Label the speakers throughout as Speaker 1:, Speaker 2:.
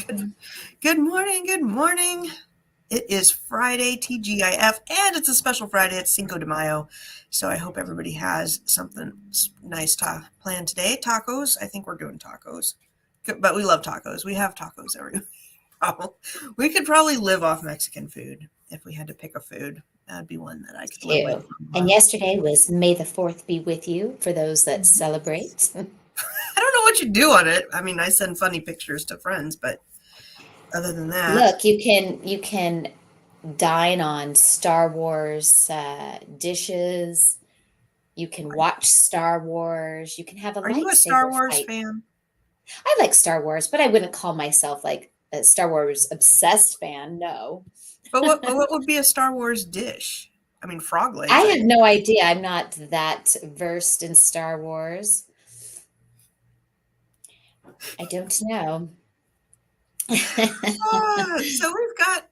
Speaker 1: Good morning. Good morning. It is Friday, TGIF, and it's a special Friday. It's Cinco de Mayo. So I hope everybody has something nice to plan today. Tacos. I think we're doing tacos. But we love tacos. We have tacos every problem. We could probably live off Mexican food if we had to pick a food. That'd be one that I could live with.
Speaker 2: Too. And yesterday was May the 4th be with you for those that celebrate.
Speaker 1: I don't know what you do on it. I mean, I send funny pictures to friends, but other than that,
Speaker 2: Look, you can dine on Star Wars dishes. You can watch Star Wars. You can have a
Speaker 1: are you a Star
Speaker 2: lightsaber
Speaker 1: Wars
Speaker 2: fight.
Speaker 1: fan?
Speaker 2: I like Star Wars, but I wouldn't call myself like a Star Wars obsessed fan. No.
Speaker 1: But what would be a Star Wars dish? I mean, frog
Speaker 2: I
Speaker 1: legs, I
Speaker 2: have
Speaker 1: guess.
Speaker 2: no idea. I'm not that versed in Star Wars. I don't know.
Speaker 1: So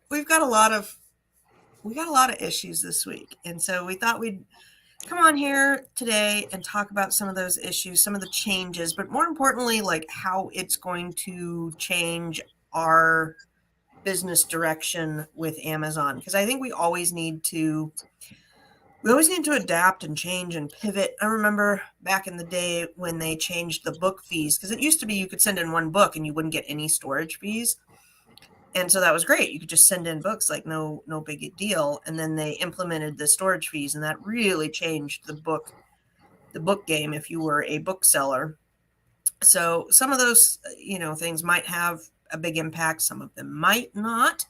Speaker 1: we've got a lot of issues this week, and so we thought we'd come on here today and talk about some of those issues, some of the changes, but more importantly, like how it's going to change our business direction with Amazon. Because I think we always need to adapt and change and pivot. I remember back in the day when they changed the book fees, because it used to be you could send in one book and you wouldn't get any storage fees. And so that was great. You could just send in books like no big deal. And then they implemented the storage fees, and that really changed the book game if you were a bookseller. So some of those things might have a big impact, some of them might not.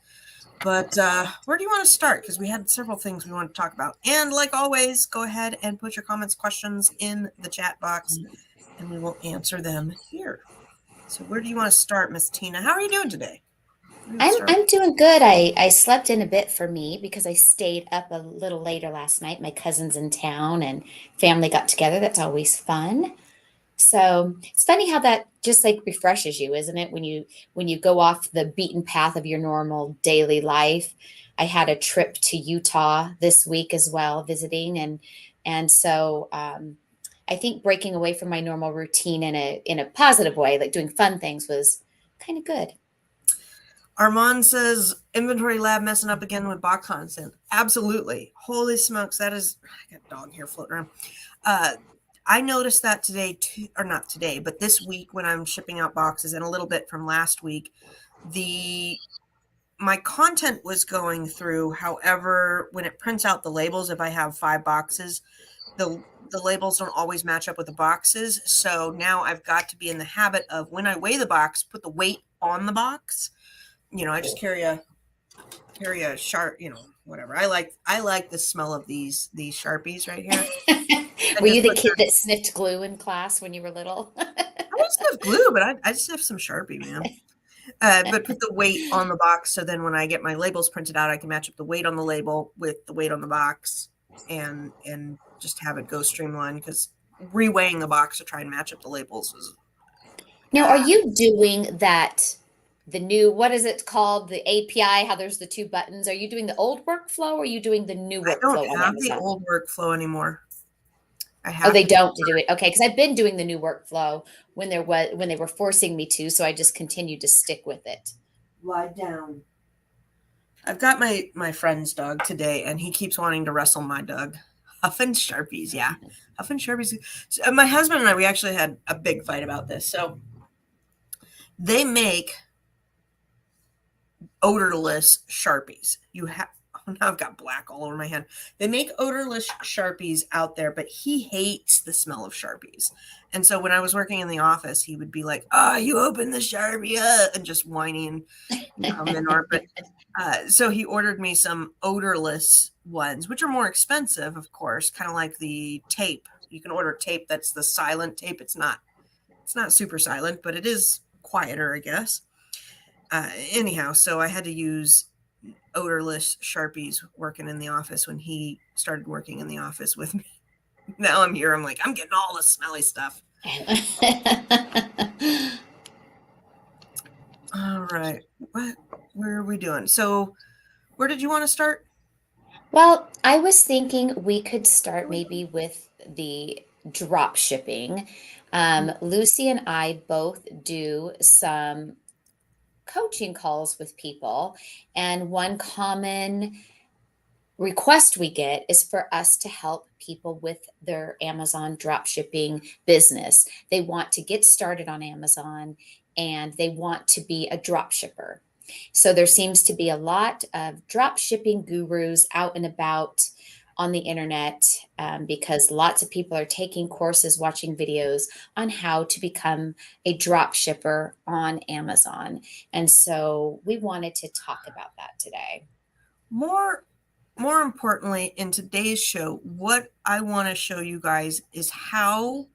Speaker 1: But where do you want to start? Because we had several things we want to talk about. And like always, go ahead and put your comments, questions in the chat box, and we will answer them here. So where do you want to start, Miss Tina? How are you doing today?
Speaker 2: I'm doing good. I slept in a bit for me because I stayed up a little later last night. My cousin's in town and family got together. That's always fun. So it's funny how that just like refreshes you, isn't it? When you go off the beaten path of your normal daily life. I had a trip to Utah this week as well, visiting, and so I think breaking away from my normal routine in a positive way, like doing fun things, was kind of good.
Speaker 1: Armand says inventory lab messing up again with box content. Absolutely. Holy smokes, that is. I got a dog here floating around. Uh, I noticed that today too, or not today, but this week when I'm shipping out boxes, and a little bit from last week, the my content was going through. However, when it prints out the labels, if I have 5 boxes, the labels don't always match up with the boxes. So now I've got to be in the habit of, when I weigh the box, put the weight on the box. I just carry a sharp, whatever. I like the smell of these Sharpies right here. And
Speaker 2: Were you
Speaker 1: just
Speaker 2: the
Speaker 1: put
Speaker 2: kid that sniffed glue in class when you were little?
Speaker 1: I don't sniff glue, but I just have some Sharpie, man. But put the weight on the box, so then when I get my labels printed out, I can match up the weight on the label with the weight on the box, and just have it go streamlined. Because reweighing the box to try and match up the labels is
Speaker 2: Now, are you doing that, the new, what is it called, the API, how there's the two buttons? Are you doing the old workflow or are you doing the new
Speaker 1: I don't
Speaker 2: workflow on
Speaker 1: have the
Speaker 2: Amazon?
Speaker 1: old workflow anymore. I
Speaker 2: Oh,
Speaker 1: have
Speaker 2: they
Speaker 1: to
Speaker 2: don't do it. Okay, because I've been doing the new workflow when they were forcing me to, so I just continued to stick with it.
Speaker 1: lie down. I've got my friend's dog today, and he keeps wanting to wrestle my dog. Huffing Sharpies, yeah. Huffing Sharpies. So, my husband and I, we actually had a big fight about this. So they make odorless Sharpies. You have now I've got black all over my hand. They make odorless Sharpies out there, but he hates the smell of Sharpies. And so when I was working in the office, he would be like, "Oh, you open the Sharpie," and just whining, humming or but so he ordered me some odorless ones, which are more expensive, of course, kind of like the tape. You can order tape that's the silent tape. It's not super silent, but it is quieter, I guess. Anyhow, so I had to use odorless Sharpies working in the office when he started working in the office with me. Now I'm here. I'm like, I'm getting all the smelly stuff. All right. Where are we doing? So where did you want to start?
Speaker 2: Well, I was thinking we could start maybe with the drop shipping. Lucy and I both do some coaching calls with people, and one common request we get is for us to help people with their Amazon drop shipping business. They want to get started on Amazon and they want to be a drop shipper. So there seems to be a lot of drop shipping gurus out and about on the internet, because lots of people are taking courses, watching videos on how to become a drop shipper on Amazon. And so we wanted to talk about that today.
Speaker 1: More importantly, in today's show, what I want to show you guys is how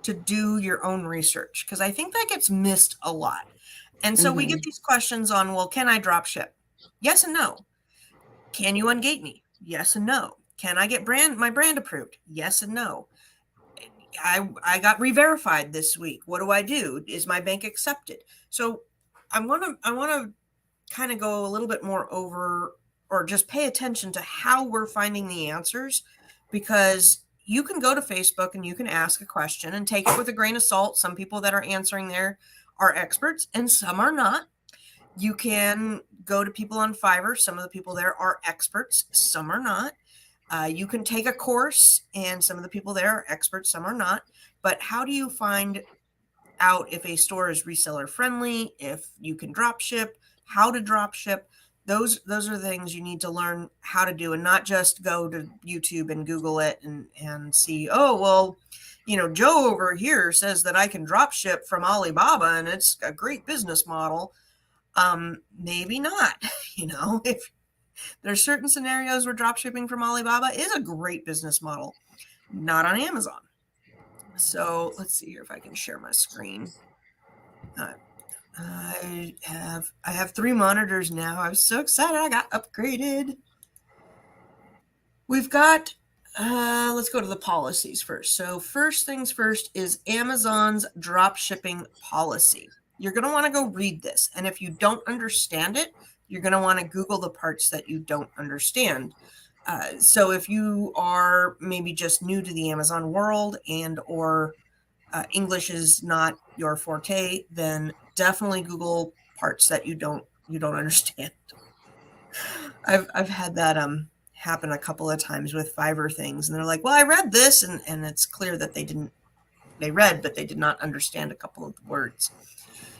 Speaker 1: to do your own research, because I think that gets missed a lot. And so we get these questions on, well, can I drop ship? Yes and no. Can you ungate me? Yes and no. Can I get my brand approved? Yes and no. I got re-verified this week. What do I do? Is my bank accepted? So I want to kind of go a little bit more over, or just pay attention to how we're finding the answers, because you can go to Facebook and you can ask a question and take it with a grain of salt. Some people that are answering there are experts and some are not. You can go to people on Fiverr. Some of the people there are experts, some are not. You can take a course and some of the people there are experts, some are not. But how do you find out if a store is reseller friendly, if you can drop ship, how to drop ship? Those are things you need to learn how to do, and not just go to YouTube and Google it and see, oh, well, Joe over here says that I can drop ship from Alibaba and it's a great business model. Maybe not. If there's certain scenarios where drop shipping from Alibaba is a great business model, not on Amazon. So let's see here if I can share my screen. I have 3 monitors now. I was so excited. I got upgraded. We've got, let's go to the policies first. So first things first is Amazon's drop shipping policy. You're going to want to go read this. And if you don't understand it, you're going to want to Google the parts that you don't understand. So if you are maybe just new to the Amazon world or English is not your forte, then definitely Google parts that you don't understand. I've had that happen a couple of times with Fiverr things, and they're like, well, I read this, and it's clear that they read, but they did not understand a couple of the words.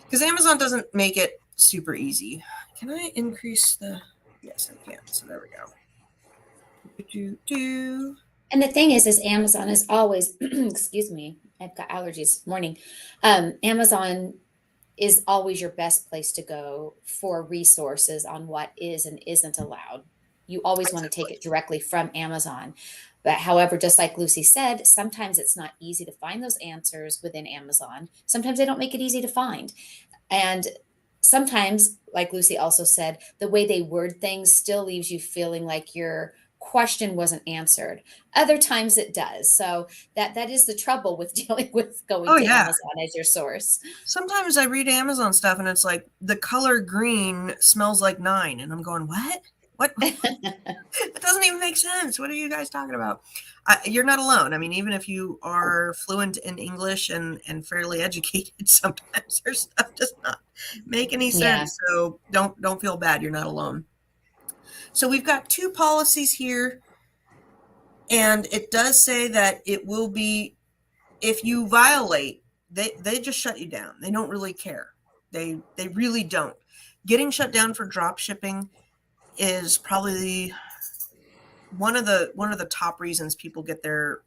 Speaker 1: Because Amazon doesn't make it super easy. Can I increase the, yes, I can. So there we go.
Speaker 2: And the thing is Amazon is always, excuse me, I've got allergies this morning. Amazon is always your best place to go for resources on what is and isn't allowed. You always want to take it directly from Amazon. But however, just like Lucy said, sometimes it's not easy to find those answers within Amazon. Sometimes they don't make it easy to find. And sometimes, like Lucy also said, the way they word things still leaves you feeling like your question wasn't answered. Other times it does. So that is the trouble with dealing with going to Amazon as your source.
Speaker 1: Sometimes I read Amazon stuff and it's like, the color green smells like 9. And I'm going, what? It doesn't even make sense. What are you guys talking about? You're not alone. I mean, even if you are fluent in English and fairly educated, sometimes their stuff does not make any sense. Yeah. So don't feel bad. You're not alone. So we've got 2 policies here, and it does say that it will be, if you violate, they just shut you down. They don't really care. They really don't. Getting shut down for drop shipping is probably one of the top reasons people get their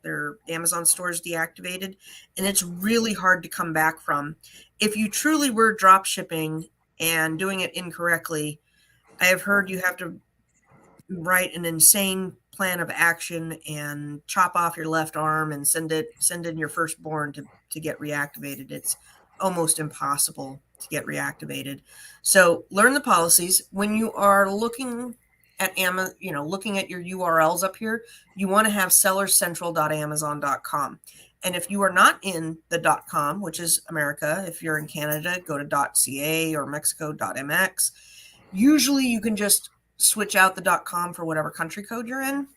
Speaker 1: Amazon stores deactivated, and it's really hard to come back from. If you truly were drop shipping and doing it incorrectly, I have heard you have to write an insane plan of action and chop off your left arm and send in your firstborn to get reactivated. It's almost impossible to get reactivated. So learn the policies. When you are looking at Amazon, looking at your URLs up here, you want to have sellercentral.amazon.com. And if you are not in the .com, which is America, if you're in Canada, go to .ca or Mexico.mx. Usually you can just switch out the .com for whatever country code you're in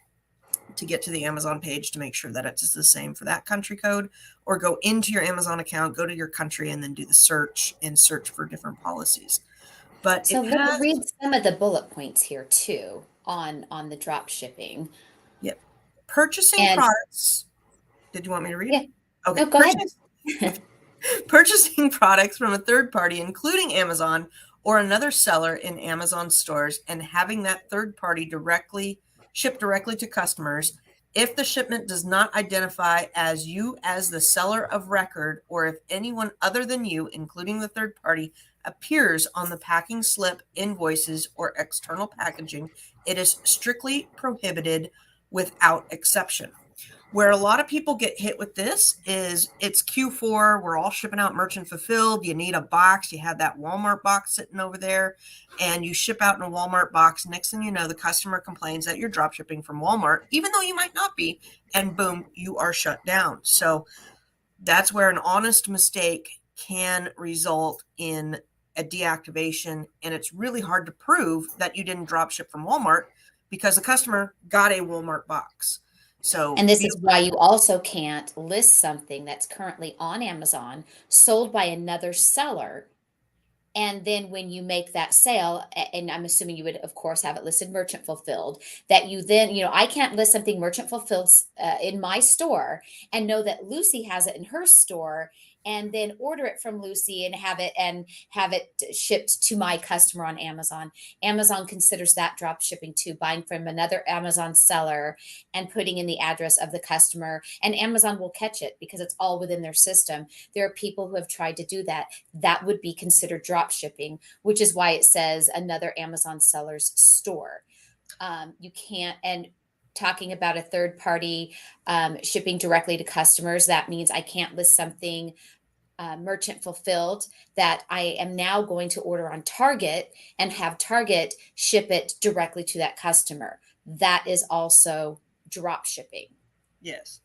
Speaker 1: to get to the Amazon page to make sure that it's the same for that country code, or go into your Amazon account, go to your country, and then do the search and search for different policies. but
Speaker 2: So
Speaker 1: it
Speaker 2: let's
Speaker 1: has,
Speaker 2: read some of the bullet points here too on the drop shipping.
Speaker 1: yeah, purchasing
Speaker 2: And
Speaker 1: products. Did you want me to read?
Speaker 2: yeah,
Speaker 1: Okay.
Speaker 2: no, go ahead.
Speaker 1: Purchasing products from a third party, including Amazon or another seller in Amazon stores, and having that third party ship directly to customers. If the shipment does not identify as you as the seller of record, or if anyone other than you, including the third party, appears on the packing slip, invoices, or external packaging, it is strictly prohibited without exception. Where a lot of people get hit with this is it's Q4. We're all shipping out merchant fulfilled. You need a box. You have that Walmart box sitting over there and you ship out in a Walmart box. Next thing you know, the customer complains that you're drop shipping from Walmart, even though you might not be. And boom, you are shut down. So that's where an honest mistake can result in a deactivation. And it's really hard to prove that you didn't drop ship from Walmart because the customer got a Walmart box. So
Speaker 2: And this is why you also can't list something that's currently on Amazon, sold by another seller. And then when you make that sale, and I'm assuming you would, of course, have it listed merchant fulfilled, that you then, I can't list something merchant fulfilled in my store and know that Lucy has it in her store and then order it from Lucy and have it shipped to my customer on Amazon. Amazon considers that drop shipping too, buying from another Amazon seller and putting in the address of the customer. And Amazon will catch it because it's all within their system. There are people who have tried to do that. That would be considered drop shipping, which is why it says another Amazon seller's store. You can't, and talking about a third party shipping directly to customers, that means I can't list something merchant fulfilled that I am now going to order on Target and have Target ship it directly to that customer. That is also drop shipping.
Speaker 1: yes.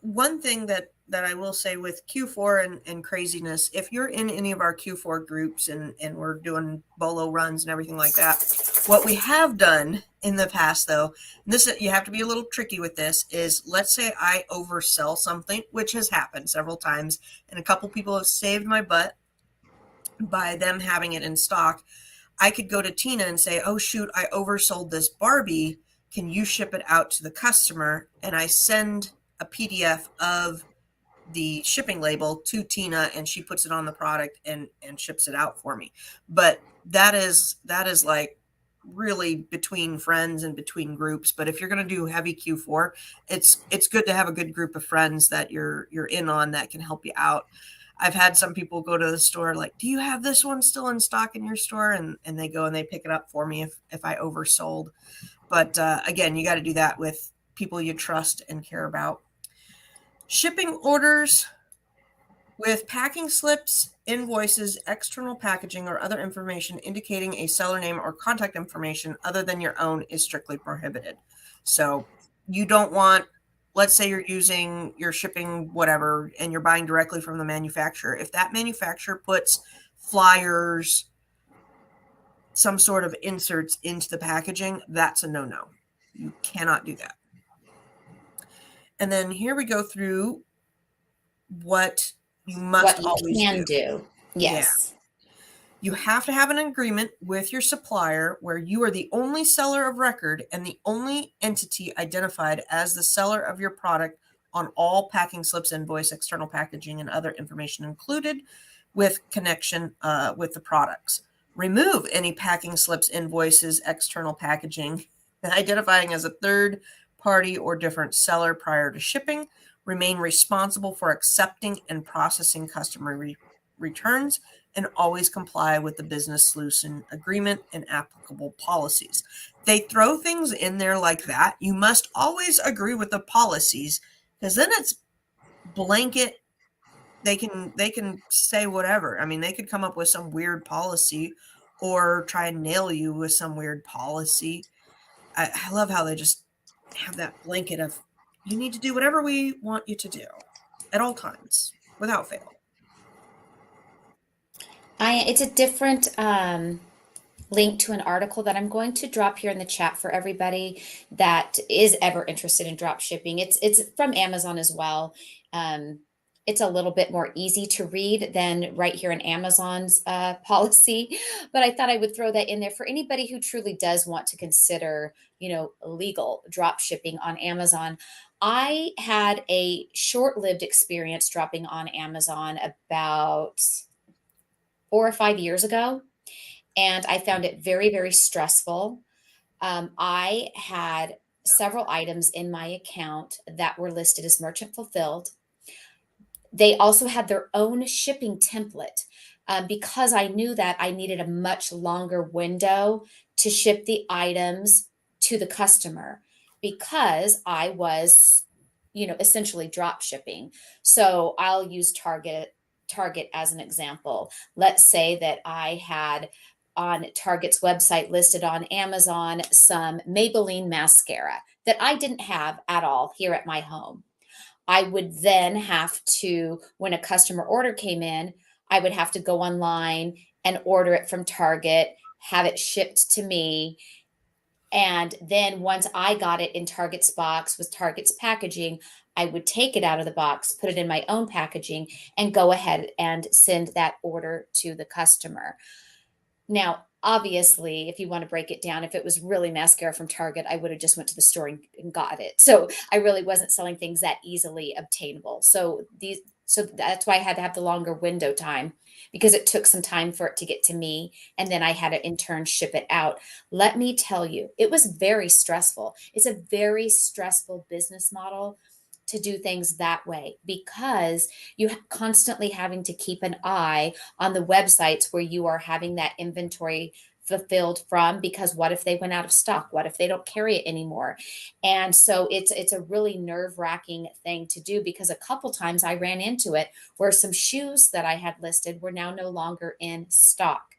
Speaker 1: One thing that I will say with Q4 and craziness, if you're in any of our Q4 groups and we're doing BOLO runs and everything like that, what we have done in the past though, this you have to be a little tricky with this, is let's say I oversell something, which has happened several times, and a couple people have saved my butt by them having it in stock. I could go to Tina and say, oh shoot, I oversold this Barbie. Can you ship it out to the customer? And I send a PDF of the shipping label to Tina and she puts it on the product and ships it out for me. But that is like really between friends and between groups. But if you're going to do heavy Q4, it's good to have a good group of friends that you're in on that can help you out. I've had some people go to the store like, do you have this one still in stock in your store? And they go and they pick it up for me if I oversold. But again, you got to do that with people you trust and care about. Shipping orders with packing slips, invoices, external packaging, or other information indicating a seller name or contact information other than your own is strictly prohibited. So you don't want, let's say you're shipping whatever and you're buying directly from the manufacturer. If that manufacturer puts flyers, some sort of inserts into the packaging, that's a no-no. You cannot do that. And then here we go through what you must always
Speaker 2: do. Yes.
Speaker 1: Yeah. You have to have an agreement with your supplier where you are the only seller of record and the only entity identified as the seller of your product on all packing slips, invoice, external packaging, and other information included with connection with the products. Remove any packing slips, invoices, external packaging, identifying as a third party or different seller prior to shipping. Remain responsible for accepting and processing customer returns, and always comply with the business solution agreement and applicable policies. They throw things in there like that. You must always agree with the policies because then it's blanket. They can say whatever. I mean, they could come up with some weird policy or try and nail you with some weird policy. I love how they just have that blanket of you need to do whatever we want you to do at all times without fail.
Speaker 2: It's a different link to an article that I'm going to drop here in the chat for everybody that is ever interested in drop shipping. It's from Amazon as well. It's a little bit more easy to read than right here in Amazon's policy. But I thought I would throw that in there for anybody who truly does want to consider, legal drop shipping on Amazon. I had a short-lived experience dropping on Amazon about 4 or 5 years ago, and I found it very, very stressful. I had several items in my account that were listed as merchant fulfilled. They also had their own shipping template, because I knew that I needed a much longer window to ship the items to the customer because I was, essentially drop shipping. So I'll use Target as an example. Let's say that I had on Target's website listed on Amazon some Maybelline mascara that I didn't have at all here at my home. I would then have to, when a customer order came in, I would have to go online and order it from Target, have it shipped to me. And then once I got it in Target's box with Target's packaging, I would take it out of the box, put it in my own packaging, and go ahead and send that order to the customer. Now, obviously, if you want to break it down, if it was really mascara from Target, I would have just went to the store and got it. So I really wasn't selling things that easily obtainable. So that's why I had to have the longer window time, because it took some time for it to get to me, and then I had to in turn ship it out. Let me tell you, it was very stressful. It's a very stressful business model to do things that way, because you constantly having to keep an eye on the websites where you are having that inventory fulfilled from, because what if they went out of stock? What if they don't carry it anymore? And so it's a really nerve-wracking thing to do, because a couple times I ran into it where some shoes that I had listed were now no longer in stock.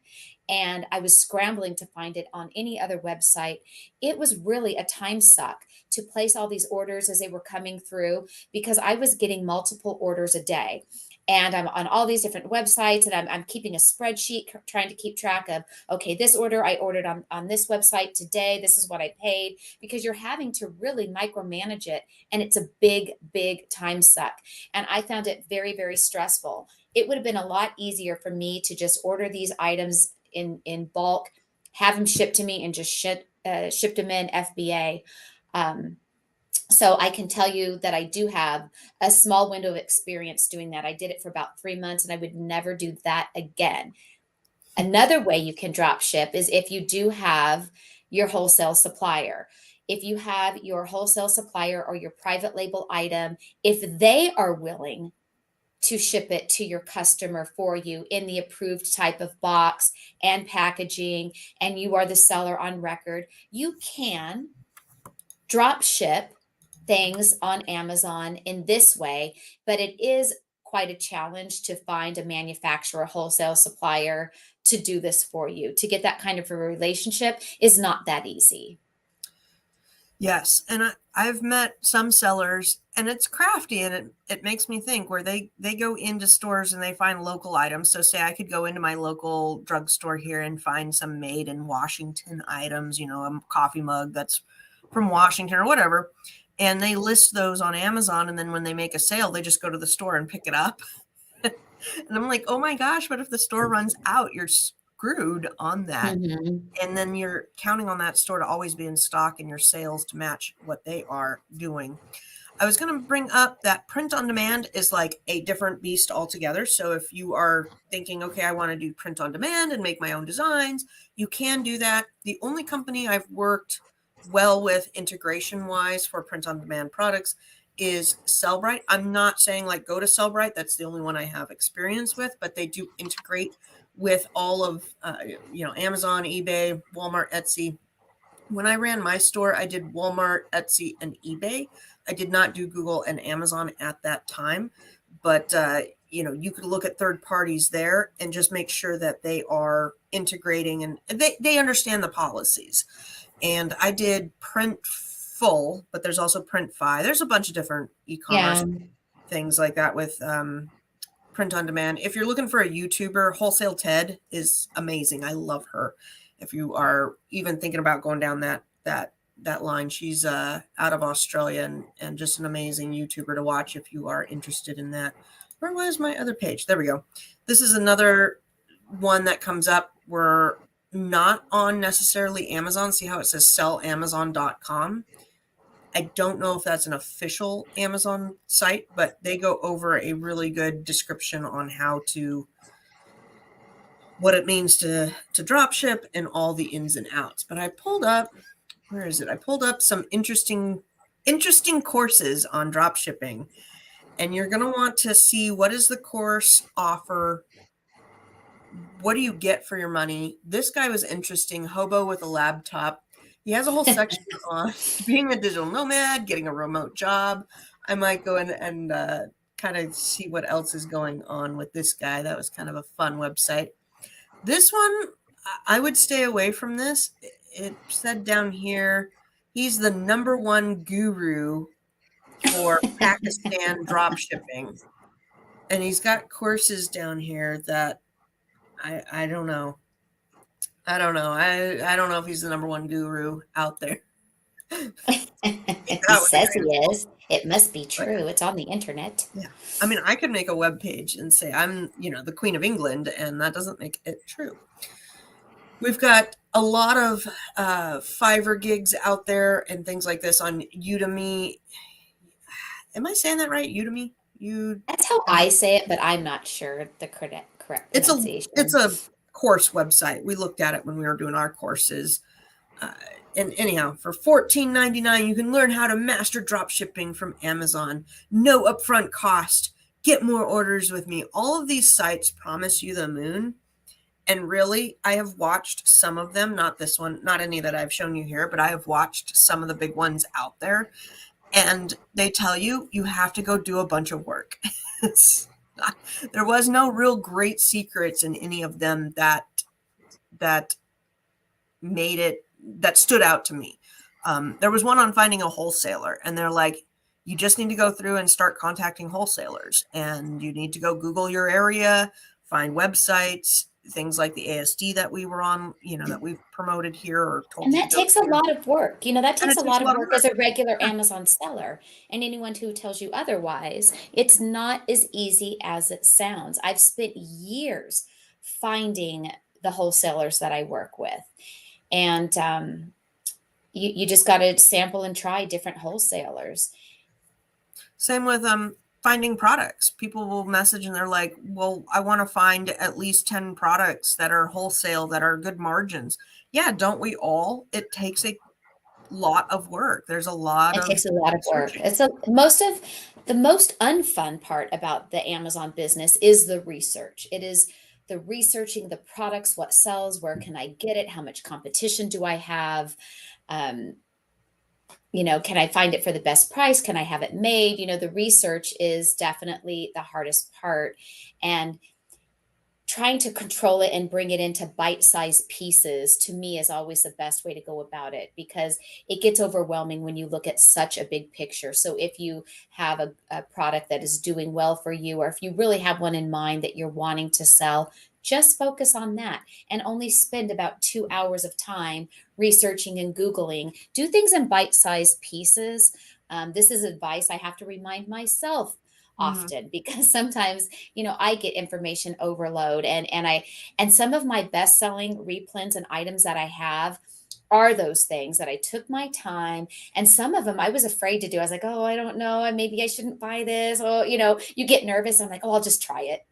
Speaker 2: And I was scrambling to find it on any other website. It was really a time suck to place all these orders as they were coming through, because I was getting multiple orders a day. And I'm on all these different websites, and I'm keeping a spreadsheet trying to keep track of, okay, this order I ordered on this website today. This is what I paid, because you're having to really micromanage it. And it's a big, big time suck. And I found it very, very stressful. It would have been a lot easier for me to just order these items in bulk, have them shipped to me, and just shipped them in FBA. So I can tell you that I do have a small window of experience doing that. I did it for about 3 months, and I would never do that again. Another way you can drop ship is if you do have your wholesale supplier. If you have your wholesale supplier or your private label item, if they are willing to ship it to your customer for you in the approved type of box and packaging, and you are the seller on record, you can drop ship things on Amazon in this way. But it is quite a challenge to find a manufacturer, wholesale supplier to do this for you. To get that kind of a relationship is not that easy.
Speaker 1: Yes, and I've met some sellers, and it's crafty, and it makes me think, where they go into stores and they find local items. So say I could go into my local drugstore here and find some made in Washington items, a coffee mug that's from Washington or whatever, and they list those on Amazon, and then when they make a sale, they just go to the store and pick it up. And I'm like, oh my gosh, what if the store runs out? You're screwed on that.
Speaker 2: Mm-hmm.
Speaker 1: And then you're counting on that store to always be in stock and your sales to match what they are doing. I was going to bring up that print on demand is like a different beast altogether. So if you are thinking, okay, I want to do print on demand and make my own designs, you can do that. The only company I've worked well with integration wise for print on demand products is Sellbright. I'm not saying like go to Sellbright. That's the only one I have experience with, but they do integrate with all of, Amazon, eBay, Walmart, Etsy. When I ran my store, I did Walmart, Etsy, and eBay. I did not do Google and Amazon at that time, but you could look at third parties there and just make sure that they are integrating and they understand the policies. And I did Printful, but there's also Printfy. There's a bunch of different e-commerce things like that with print on demand. If you're looking for a YouTuber, Wholesale Ted is amazing. I love her. If you are even thinking about going down that line, she's out of Australia and just an amazing YouTuber to watch if you are interested in that. Where was my other page? There we go. This is another one that comes up. We're not on necessarily Amazon. See how it says sellamazon.com? I don't know if that's an official Amazon site, but they go over a really good description on how to, what it means to drop ship and all the ins and outs. But I pulled up, where is it? I pulled up some interesting courses on drop shipping, and you're going to want to see what is the course offer. What do you get for your money? This guy was interesting. Hobo with a laptop. He has a whole section on being a digital nomad, getting a remote job. I might go in and kind of see what else is going on with this guy. That was kind of a fun website. This one, I would stay away from this. It said down here, he's the #1 guru for Pakistan drop shipping. And he's got courses down here that I don't know. I don't know. I don't know if he's the #1 guru out there.
Speaker 2: He says he is. It must be true. It's on the internet.
Speaker 1: Yeah. I mean, I could make a web page and say I'm, the Queen of England, and that doesn't make it true. We've got a lot of Fiverr gigs out there and things like this on Udemy. Am I saying that right? Udemy?
Speaker 2: That's how I say it, but I'm not sure the correct pronunciation.
Speaker 1: It's a course website. We looked at it when we were doing our courses. And anyhow, for $14.99, you can learn how to master drop shipping from Amazon. No upfront cost. Get more orders with me. All of these sites promise you the moon. And really, I have watched some of them, not this one, not any that I've shown you here, but I have watched some of the big ones out there. And they tell you, you have to go do a bunch of work. There was no real great secrets in any of them that made it, that stood out to me. There was one on finding a wholesaler, and they're like, you just need to go through and start contacting wholesalers, and you need to go Google your area, find websites, things like the ASD that we were on, that we promoted here or told.
Speaker 2: And that takes a lot of work. That takes a lot of work as a regular Amazon seller. And anyone who tells you otherwise, it's not as easy as it sounds. I've spent years finding the wholesalers that I work with. And you just got to sample and try different wholesalers.
Speaker 1: Same with finding products. People will message and they're like, well, I want to find at least 10 products that are wholesale, that are good margins. Yeah, don't we all? It takes a lot of work. There's a lot
Speaker 2: It takes a lot of work. It's the most unfun part about the Amazon business is the research. It is the researching the products, what sells, where can I get it, how much competition do I have? Can I find it for the best price? Can I have it made? The research is definitely the hardest part. And trying to control it and bring it into bite-sized pieces, to me, is always the best way to go about it, because it gets overwhelming when you look at such a big picture. So if you have a product that is doing well for you, or if you really have one in mind that you're wanting to sell, just focus on that and only spend about 2 hours of time researching and Googling. Do things in bite-sized pieces. This is advice I have to remind myself often, because sometimes, I get information overload, and some of my best-selling replens and items that I have are those things that I took my time. And some of them I was afraid to do. I was like, oh, I don't know, maybe I shouldn't buy this. Oh, you get nervous. I'm like, oh, I'll just try it.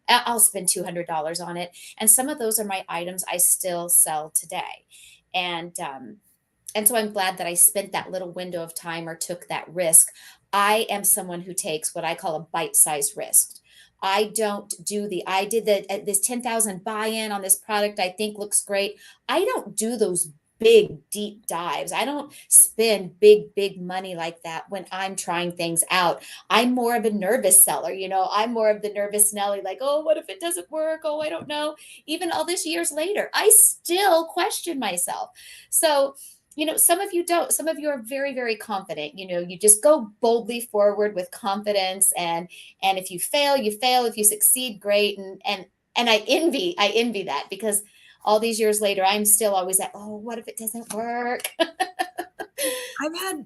Speaker 2: I'll spend $200 on it. And some of those are my items I still sell today. And so I'm glad that I spent that little window of time or took that risk. I am someone who takes what I call a bite-sized risk. I did this 10,000 buy-in on this product I think looks great. I don't do those big, deep dives. I don't spend big money like that when I'm trying things out. I'm more of a nervous seller. I'm more of the nervous Nelly, like, oh, what if it doesn't work? Oh, I don't know. Even all this years later, I still question myself. So, some of you don't. Some of you are very, very confident. You just go boldly forward with confidence. And if you fail, you fail. If you succeed, great. And I envy that, because all these years later, I'm still always like, oh, what if it doesn't work?
Speaker 1: I've had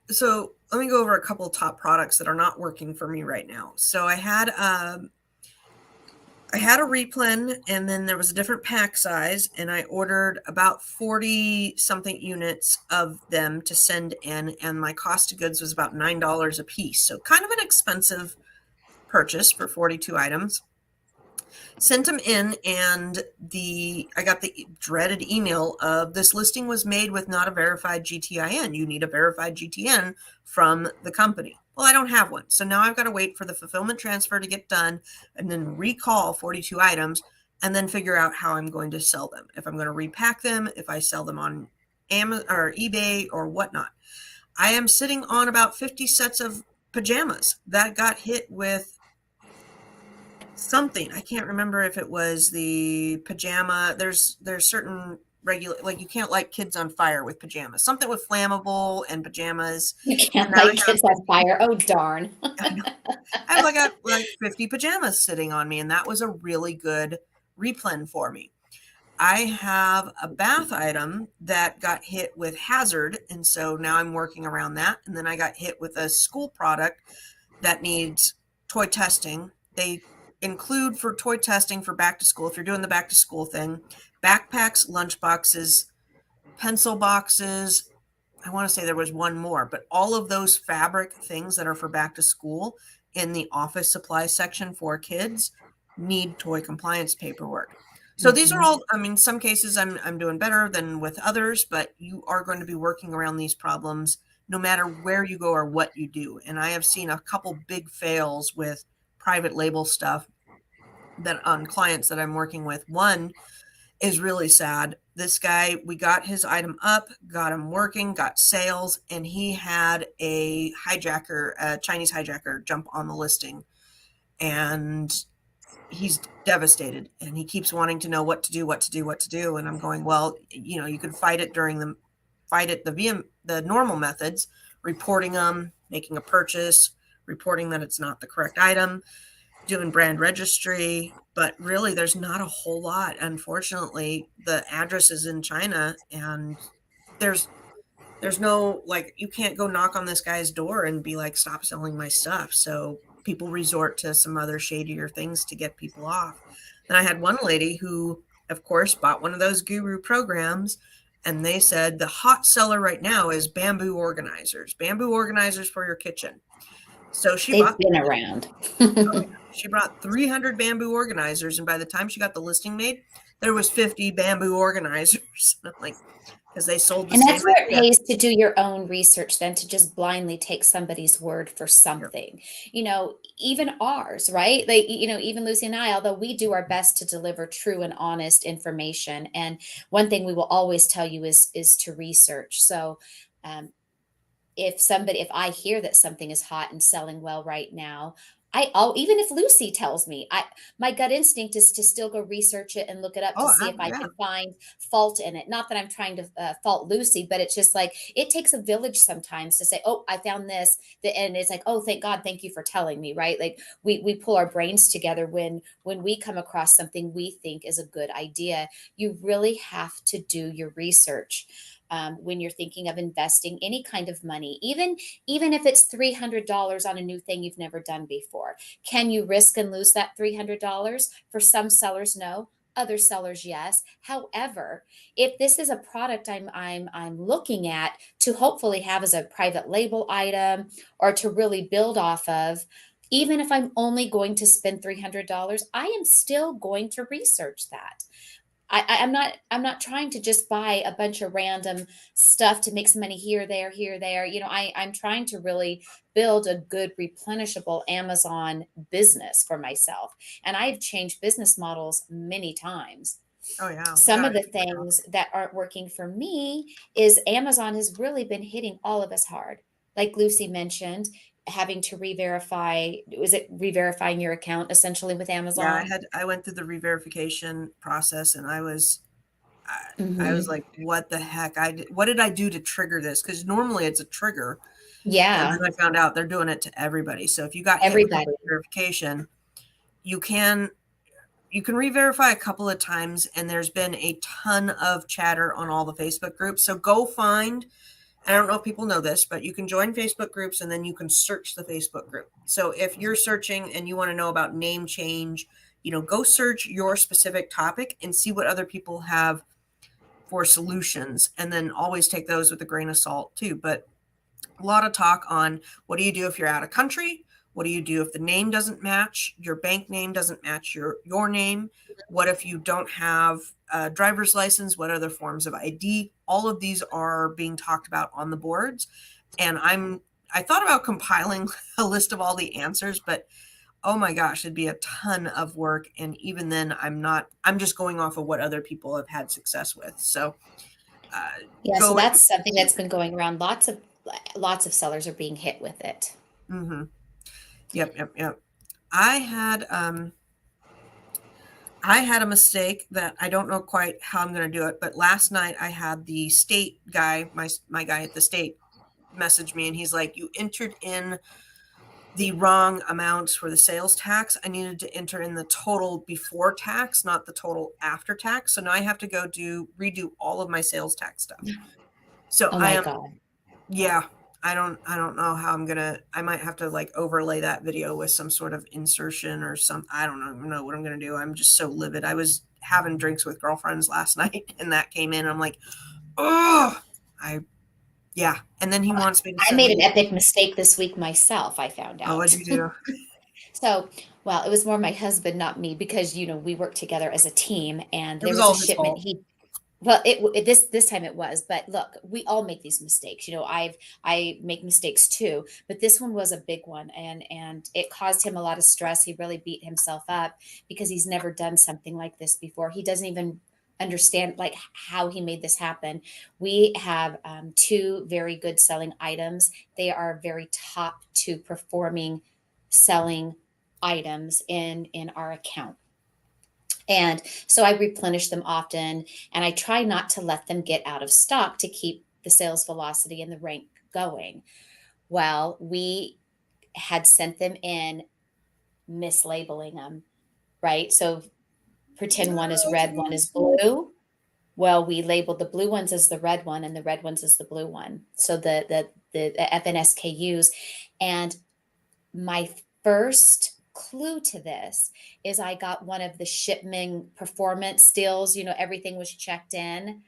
Speaker 1: So let me go over a couple of top products that are not working for me right now. So I had a replen, and then there was a different pack size, and I ordered about 40 something units of them to send in, and my cost of goods was about $9 a piece. So kind of an expensive purchase for 42 items. Sent them in, and I got the dreaded email of this listing was made with not a verified GTIN. You need a verified GTN from the company. Well, I don't have one. So now I've got to wait for the fulfillment transfer to get done and then recall 42 items and then figure out how I'm going to sell them. If I'm going to repack them, if I sell them on Amazon or eBay or whatnot. I am sitting on about 50 sets of pajamas that got hit with something. I can't remember if it was the pajama. There's certain regular, like you can't light kids on fire with pajamas. Something with flammable and pajamas.
Speaker 2: You
Speaker 1: And
Speaker 2: can't
Speaker 1: now
Speaker 2: light kids on fire. Oh, darn.
Speaker 1: I have like 50 pajamas sitting on me, and that was a really good replen for me. I have a bath item that got hit with hazard, and so now I'm working around that. And then I got hit with a school product that needs toy testing. They include for toy testing for back to school, if you're doing the back to school thing, backpacks, lunch boxes, pencil boxes. I want to say there was one more, but all of those fabric things that are for back to school in the office supply section for kids need toy compliance paperwork. So these are
Speaker 2: Mhm.
Speaker 1: all, I mean, some cases I'm doing better than with others, but you are going to be working around these problems no matter where you go or what you do. And I have seen a couple big fails with private label stuff that on clients that I'm working with. One is really sad. This guy, we got his item up, got him working, got sales, and he had a hijacker, a Chinese hijacker, jump on the listing. And he's devastated, and he keeps wanting to know what to do, what to do, what to do. And I'm going, well, you could fight it the normal methods, reporting them, making a purchase, reporting that it's not the correct item, doing brand registry, but really there's not a whole lot. Unfortunately, the address is in China, and there's no, like, you can't go knock on this guy's door and be like, stop selling my stuff. So people resort to some other shadier things to get people off. And I had one lady who, of course, bought one of those guru programs, and they said the hot seller right now is bamboo organizers for your kitchen. So
Speaker 2: They've been around.
Speaker 1: she brought 300 bamboo organizers, and by the time she got the listing made, there was 50 bamboo organizers. Like, because they sold the
Speaker 2: And
Speaker 1: same
Speaker 2: that's where it
Speaker 1: idea.
Speaker 2: pays to do your own research than to just blindly take somebody's word for
Speaker 1: Yep.
Speaker 2: something. Even ours, right? Like, even Lucy and I, although we do our best to deliver true and honest information. And one thing we will always tell you is to research. So, um, if I hear that something is hot and selling well right now, I'll even if Lucy tells me, my gut instinct is to still go research it and look it up to
Speaker 1: Oh,
Speaker 2: see if I
Speaker 1: yeah.
Speaker 2: can find fault in it. Not that I'm trying to fault Lucy, but it's just like it takes a village sometimes to say, "Oh, I found this," and it's like, "Oh, thank God, thank you for telling me." Right? Like we pull our brains together when we come across something we think is a good idea. You really have to do your research. When you're thinking of investing any kind of money, even if it's $300 on a new thing you've never done before, can you risk and lose that $300? For some sellers, no. Other sellers, yes. However, if this is a product I'm looking at to hopefully have as a private label item or to really build off of, even if I'm only going to spend $300, I am still going to research that. I'm not trying to just buy a bunch of random stuff to make some money here, there. I'm trying to really build a good replenishable Amazon business for myself. And I've changed business models many times.
Speaker 1: Oh, yeah. We
Speaker 2: Some
Speaker 1: got
Speaker 2: of
Speaker 1: it.
Speaker 2: the things that aren't working for me is Amazon has really been hitting all of us hard. Like Lucy mentioned, having to re-verify, was it re-verifying your account essentially with
Speaker 1: Yeah,
Speaker 2: Amazon?
Speaker 1: I went through the re-verification process, and I was
Speaker 2: Hmm.
Speaker 1: like, what the heck? What did I do to trigger this? Because normally it's a trigger. And
Speaker 2: Yeah.
Speaker 1: then I found out they're doing it to everybody. So if you got hit with a
Speaker 2: Everybody.
Speaker 1: verification, you can re-verify a couple of times, and there's been a ton of chatter on all the Facebook groups. So go find I don't know if people know this, but you can join Facebook groups and then you can search the Facebook group. So if you're searching and you want to know about name change, go search your specific topic and see what other people have for solutions, and then always take those with a grain of salt too. But a lot of talk on what do you do if you're out of country? What do you do if the name doesn't match? Your bank name doesn't match your name? What if you don't have a driver's license? What other forms of ID? All of these are being talked about on the boards. And I thought about compiling a list of all the answers, but oh my gosh, it'd be a ton of work. And even then, I'm just going off of what other people have had success with. So
Speaker 2: Yeah, so
Speaker 1: go.
Speaker 2: that's something that's been going around. Lots of sellers are being hit with it.
Speaker 1: Mm-hmm. Yep. I had a mistake that I don't know quite how I'm going to do it, but last night I had the state guy, my guy at the state, message me, and he's like, "You entered in the wrong amounts for the sales tax. I needed to enter in the total before tax, not the total after tax. So now I have to go redo all of my sales tax stuff." So
Speaker 2: Oh my God.
Speaker 1: yeah, I don't know how I might have to like overlay that video with some sort of insertion or some, I don't know what I'm going to do. I'm just so livid. I was having drinks with girlfriends last night and that came in. I'm like, oh, yeah. And then he wants me to
Speaker 2: I
Speaker 1: send
Speaker 2: made
Speaker 1: me.
Speaker 2: an epic mistake this week myself, I found
Speaker 1: Oh,
Speaker 2: out.
Speaker 1: what'd you do?
Speaker 2: So, well, it was more my husband, not me, because we work together as a team, and
Speaker 1: It
Speaker 2: there
Speaker 1: was
Speaker 2: was a
Speaker 1: all his
Speaker 2: shipment
Speaker 1: fault.
Speaker 2: well, this time it was, but look, we all make these mistakes. I make mistakes too, but this one was a big one, and it caused him a lot of stress. He really beat himself up because he's never done something like this before. He doesn't even understand like how he made this happen. We have two very good selling items. They are very top two performing selling items in our account. And so I replenish them often, and I try not to let them get out of stock to keep the sales velocity and the rank going. Well, we had sent them in mislabeling them, right? So pretend one is red, one is blue. Well, we labeled the blue ones as the red one and the red ones as the blue one. So the FNSKUs. And my first clue to this is I got one of the shipment performance deals. Everything was checked in,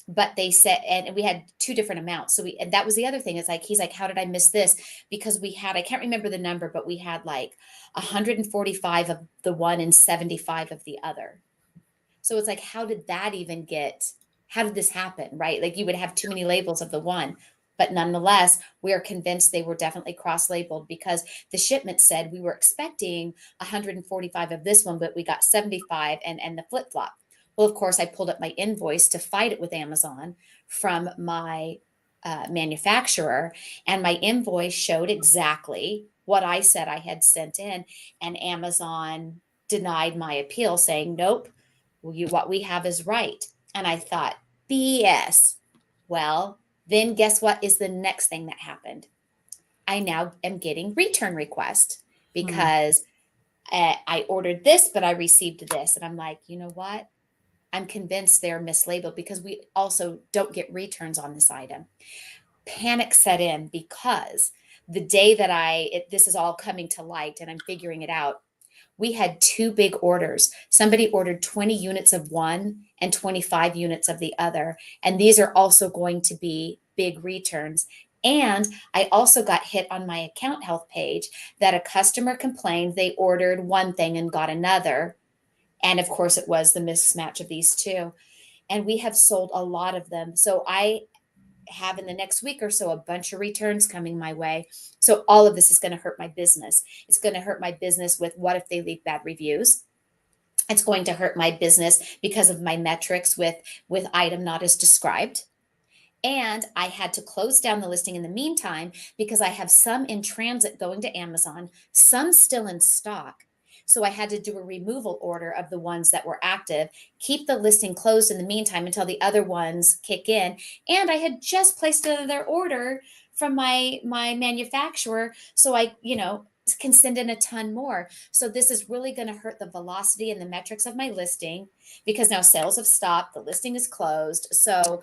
Speaker 2: but they said, and we had two different amounts. And that was the other thing, is like, he's like, how did I miss this? Because I can't remember the number, but we had like 145 of the one and 75 of the other. So it's like, how did this happen? Right? Like, you would have too many labels of the one. But nonetheless, we are convinced they were definitely cross labeled, because the shipment said we were expecting 145 of this one, but we got 75 and the flip flop. Well, of course, I pulled up my invoice to fight it with Amazon from my manufacturer, and my invoice showed exactly what I said I had sent in, and Amazon denied my appeal, saying, nope, what we have is right. And I thought, BS. Well, then guess what is the next thing that happened? I now am getting return requests
Speaker 1: Hmm.
Speaker 2: because I ordered this, but I received this. And I'm like, you know what? I'm convinced they're mislabeled, because we also don't get returns on this item. Panic set in, because the day that this is all coming to light and I'm figuring it out, we had two big orders. Somebody ordered 20 units of one and 25 units of the other. And these are also going to be big returns. And I also got hit on my account health page that a customer complained they ordered one thing and got another. And of course, it was the mismatch of these two. And we have sold a lot of them. So I have, in the next week or so, a bunch of returns coming my way. So all of this is going to hurt my business. It's going to hurt my business with, what if they leave bad reviews? It's going to hurt my business because of my metrics with item not as described. And I had to close down the listing in the meantime, because I have some in transit going to Amazon, some still in stock. So I had to do a removal order of the ones that were active, keep the listing closed in the meantime until the other ones kick in. And I had just placed another order from my manufacturer, so I, can send in a ton more. So this is really going to hurt the velocity and the metrics of my listing, because now sales have stopped, the listing is closed. So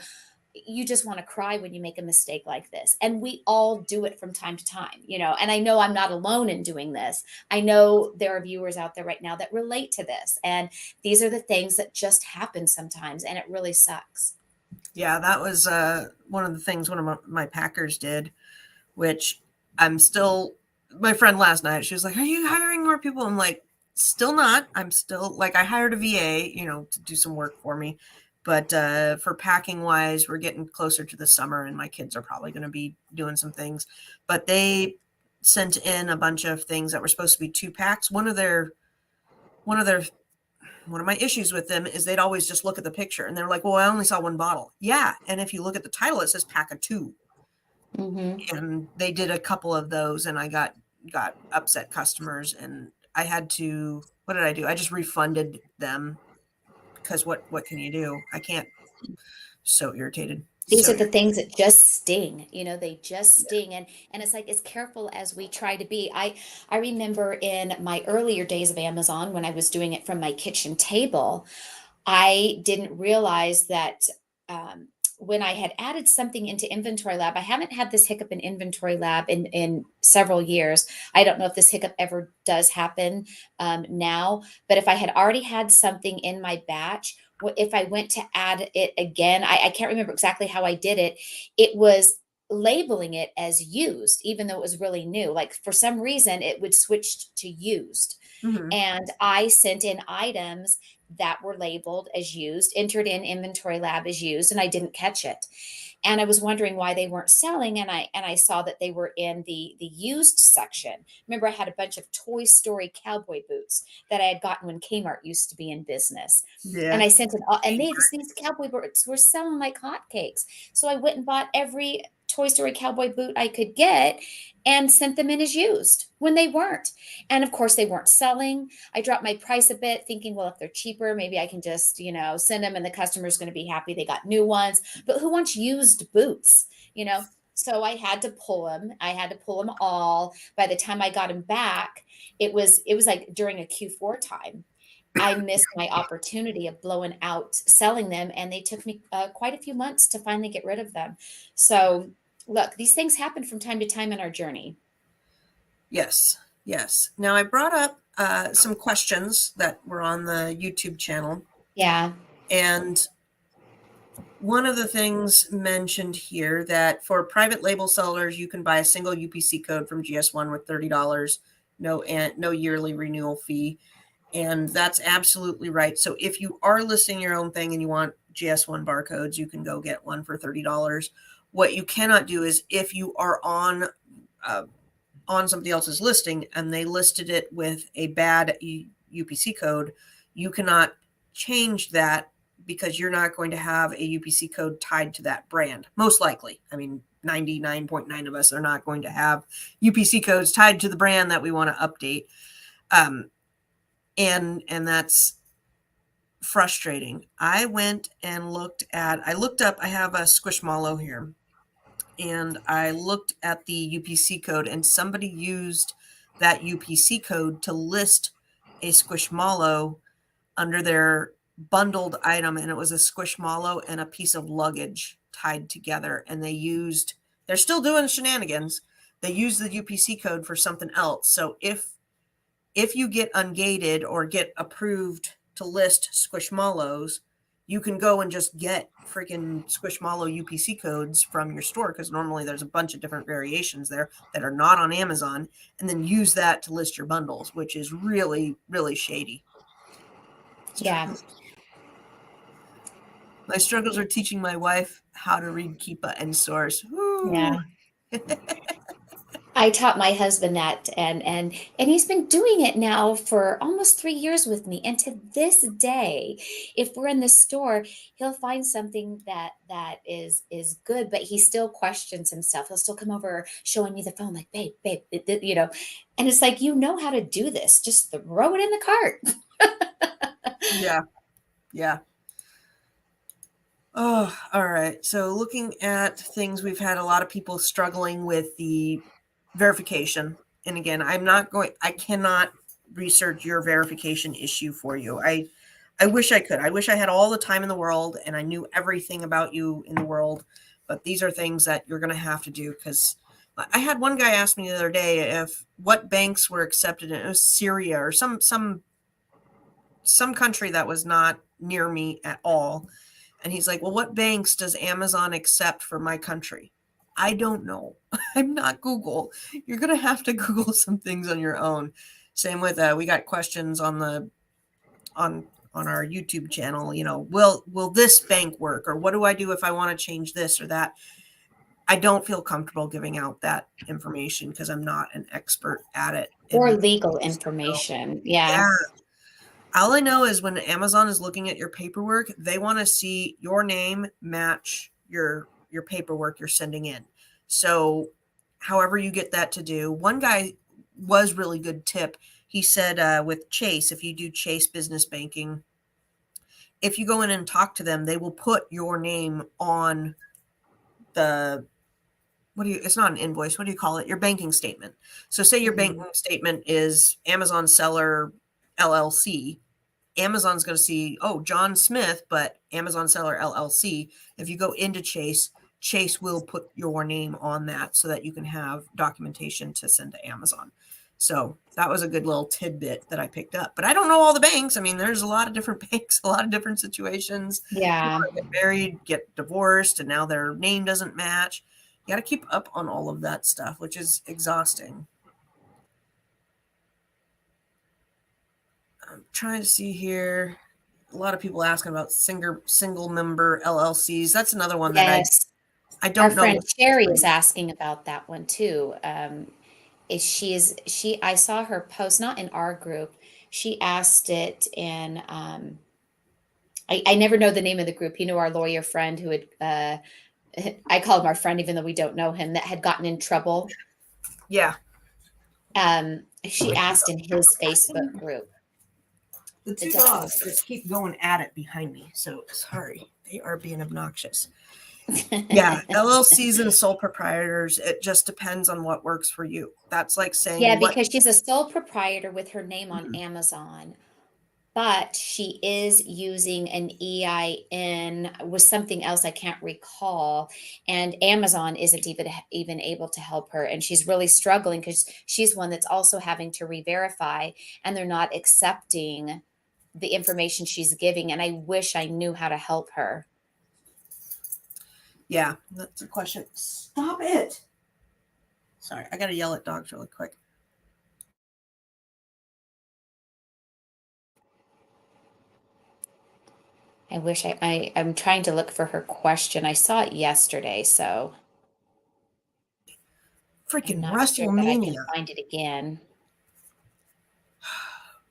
Speaker 2: you just want to cry when you make a mistake like this. And we all do it from time to time, and I know I'm not alone in doing this. I know there are viewers out there right now that relate to this. And these are the things that just happen sometimes. And it really sucks.
Speaker 1: Yeah, that was one of the things one of my packers did, which I'm still, my friend last night, she was like, "Are you hiring more people?" I'm like, "Still not. I'm still like, I hired a VA, to do some work for me. But for packing wise, we're getting closer to the summer and my kids are probably going to be doing some things. But they sent in a bunch of things that were supposed to be 2 packs. One of my issues with them is they'd always just look at the picture and they're like, "Well, I only saw 1 bottle." Yeah. And if you look at the title, it says pack of 2.
Speaker 2: Mm-hmm.
Speaker 1: And they did a couple of those and I got upset customers and I had to, what did I do? I just refunded them because what can you do? I can't. So irritated.
Speaker 2: These
Speaker 1: So
Speaker 2: are the things that just sting, they just sting. And it's like, as careful as we try to be. I remember in my earlier days of Amazon, when I was doing it from my kitchen table, I didn't realize that when I had added something into Inventory Lab, I haven't had this hiccup in Inventory Lab in several years. I don't know if this hiccup ever does happen now, but if I had already had something in my batch, if I went to add it again, I can't remember exactly how I did it. It was labeling it as used, even though it was really new. Like, for some reason, it would switch to used.
Speaker 1: mhm.
Speaker 2: And I sent in items that were labeled as used, entered in Inventory Lab as used, and I didn't catch it. And I was wondering why they weren't selling, and I saw that they were in the used section. Remember, I had a bunch of Toy Story cowboy boots that I had gotten when Kmart used to be in business. And
Speaker 1: Yeah.
Speaker 2: I sent it all, and these cowboy boots were selling like hotcakes. So I went and bought every Toy Story cowboy boot I could get and sent them in as used when they weren't. And of course, they weren't selling. I dropped my price a bit, thinking, well, if they're cheaper, maybe I can just, send them and the customer's going to be happy they got new ones. But who wants used boots? So I had to pull them. I had to pull them all. By the time I got them back, it was like during a Q4 time. I missed my opportunity of blowing out selling them, and they took me quite a few months to finally get rid of them. So, look, these things happen from time to time in our journey.
Speaker 1: Yes. Yes. Now I brought up some questions that were on the YouTube channel,
Speaker 2: Yeah.
Speaker 1: and one of the things mentioned here that for private label sellers, you can buy a single UPC code from GS1 with $30, no yearly renewal fee. And that's absolutely right. So if you are listing your own thing and you want GS1 barcodes, you can go get one for $30. What you cannot do is if you are on somebody else's listing and they listed it with a bad UPC code, you cannot change that because you're not going to have a UPC code tied to that brand. Most likely. I mean, 99.9 of us are not going to have UPC codes tied to the brand that we want to update. And that's frustrating. I went and I looked up, I have a Squishmallow here, and I looked at the UPC code, and somebody used that UPC code to list a Squishmallow under their bundled item, and it was a Squishmallow and a piece of luggage tied together, and they're still doing shenanigans. They use the UPC code for something else. So if you get ungated or get approved to list Squishmallows, you can go and just get freaking Squishmallow UPC codes from your store, because normally there's a bunch of different variations there that are not on Amazon, and then use that to list your bundles, which is really, really shady.
Speaker 2: Yeah.
Speaker 1: My struggles are teaching my wife how to read Keepa and source. Woo.
Speaker 2: Yeah. I taught my husband that, and he's been doing it now for almost 3 years with me. And to this day, if we're in the store, he'll find something that is good, but he still questions himself. He'll still come over showing me the phone, like, babe, and it's like, how to do this. Just throw it in the cart.
Speaker 1: Yeah. Yeah. Oh, all right. So looking at things, we've had a lot of people struggling with the verification. And again, I cannot research your verification issue for you. I wish I could. I wish I had all the time in the world and I knew everything about you in the world. But these are things that you're going to have to do, because I had one guy ask me the other day if what banks were accepted, and it was Syria or some country that was not near me at all. And he's like, well, what banks does Amazon accept for my country? I don't know. I'm not Google. You're going to have to Google some things on your own. Same with, we got questions on our YouTube channel, will this bank work? Or what do I do if I want to change this or that? I don't feel comfortable giving out that information because I'm not an expert at it.
Speaker 2: Or
Speaker 1: And
Speaker 2: legal information. Yeah.
Speaker 1: yeah, all I know is when Amazon is looking at your paperwork, they want to see your name match your paperwork you're sending in. So however you get that to do. One guy was really good tip. He said with Chase, if you do Chase business banking, if you go in and talk to them, they will put your name on the it's not an invoice. What do you call it? Your banking statement. So say your banking statement is Amazon Seller LLC. Amazon's going to see, oh, John Smith, but Amazon Seller LLC. If you go into Chase, Chase will put your name on that so that you can have documentation to send to Amazon. So that was a good little tidbit that I picked up. But I don't know all the banks. I mean, there's a lot of different banks, a lot of different situations.
Speaker 2: Yeah.
Speaker 1: People get married, get divorced, and now their name doesn't match. You got to keep up on all of that stuff, which is exhausting. I'm trying to see here. A lot of people asking about single member LLCs. That's another one that I don't know.
Speaker 2: Our friend Sherry is asking about that one too. I saw her post, not in our group. She asked it in, I never know the name of the group. You know, our lawyer friend who had, I call him our friend, even though we don't know him, that had gotten in trouble.
Speaker 1: Yeah.
Speaker 2: She asked in his Facebook group.
Speaker 1: The two dogs just keep going at it behind me. So sorry, they are being obnoxious. Yeah, LLCs and sole proprietors, it just depends on what works for you. That's like saying,
Speaker 2: yeah, because she's a sole proprietor with her name on Amazon, but she is using an EIN with something else I can't recall, and Amazon isn't even able to help her, and she's really struggling because she's one that's also having to re-verify, and they're not accepting the information she's giving, and I wish I knew how to help her.
Speaker 1: Yeah, that's a question. Stop it. Sorry, I got to yell at dogs really quick.
Speaker 2: I wish I'm trying to look for her question. I saw it yesterday, so
Speaker 1: freaking
Speaker 2: I'm not
Speaker 1: WrestleMania.
Speaker 2: sure that I can find it again.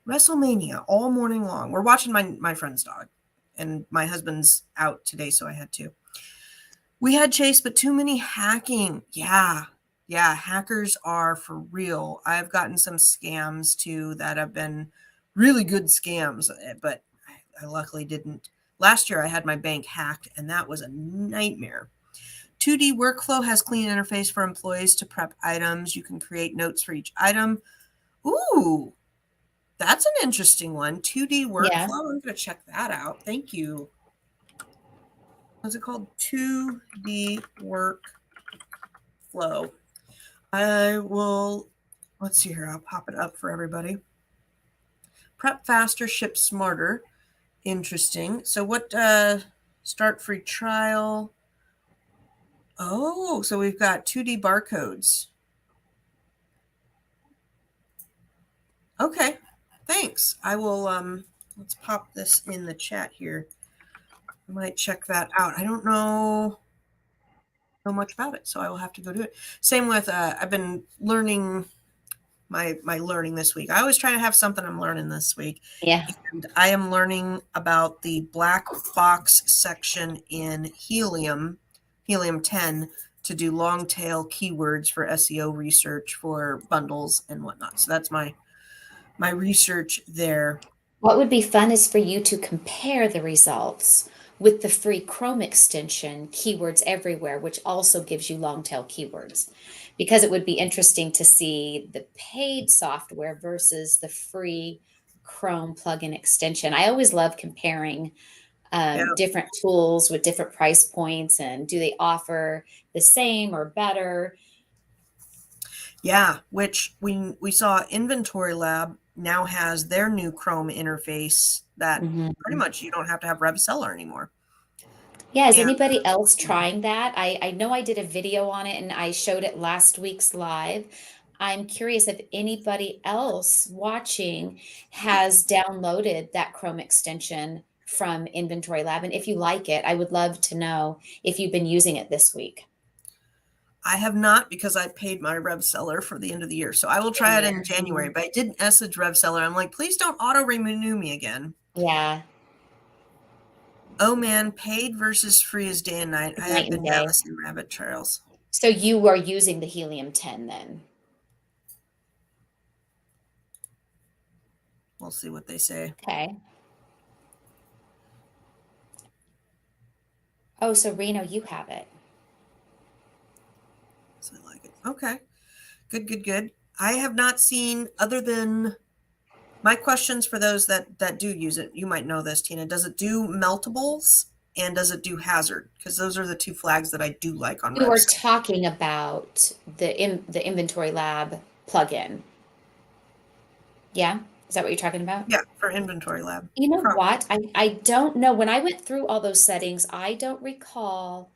Speaker 1: WrestleMania all morning long. We're watching my friend's dog, and my husband's out today, so I had to. We had Chase, but too many hacking. Yeah, hackers are for real. I've gotten some scams too that have been really good scams, but I luckily didn't. Last year I had my bank hacked, and that was a nightmare. 2D Workflow has clean interface for employees to prep items. You can create notes for each item. Ooh, that's an interesting one. 2D Workflow. Yeah. I'm going to check that out. Thank you. What's it called? 2D Workflow. I will, let's see here. I'll pop it up for everybody. Prep faster, ship smarter. Interesting. So what, start free trial. Oh, so we've got 2D barcodes. Okay, thanks. I will, let's pop this in the chat here. I might check that out. I don't know much about it, so I will have to go do it. Same with, I've been learning my learning this week. I always try to have something I'm learning this week.
Speaker 2: Yeah.
Speaker 1: And I am learning about the black box section in Helium 10 to do long tail keywords for SEO research for bundles and whatnot. So that's my research there.
Speaker 2: What would be fun is for you to compare the results with the free Chrome extension, Keywords Everywhere, which also gives you long tail keywords, because it would be interesting to see the paid software versus the free Chrome plugin extension. I always love comparing
Speaker 1: Yeah.
Speaker 2: different tools with different price points, and do they offer the same or better?
Speaker 1: Yeah, which we saw Inventory Lab now has their new Chrome interface that pretty
Speaker 2: Mhm.
Speaker 1: much you don't have to have Rev Seller anymore.
Speaker 2: Yeah, is
Speaker 1: And
Speaker 2: anybody else trying that? I know I did a video on it and I showed it last week's live. I'm curious if anybody else watching has downloaded that Chrome extension from Inventory Lab. And if you like it, I would love to know if you've been using it this week.
Speaker 1: I have not, because I paid my Rev Seller for the end of the year. So I will
Speaker 2: For the
Speaker 1: try it in
Speaker 2: year.
Speaker 1: January. But I did message Rev Seller. I'm like, please don't auto renew me again.
Speaker 2: Yeah,
Speaker 1: Oh man, paid versus free is day and night. I
Speaker 2: night
Speaker 1: have
Speaker 2: and
Speaker 1: been down
Speaker 2: day.
Speaker 1: the same rabbit trails.
Speaker 2: So you are using the Helium 10 then?
Speaker 1: We'll see what they say.
Speaker 2: Okay. Oh, so Reno, you have it.
Speaker 1: So I like it. Okay. Good. I have not seen, other than my questions for those that do use it. You might know this, Tina. Does it do meltables and does it do hazard? Because those are the two flags that I do like on
Speaker 2: You are
Speaker 1: Revset.
Speaker 2: talking about the Inventory Lab plugin. Yeah? Is that what you're talking about?
Speaker 1: Yeah, for Inventory Lab.
Speaker 2: You know
Speaker 1: Chrome.
Speaker 2: what? I don't know. When I went through all those settings, I don't recall.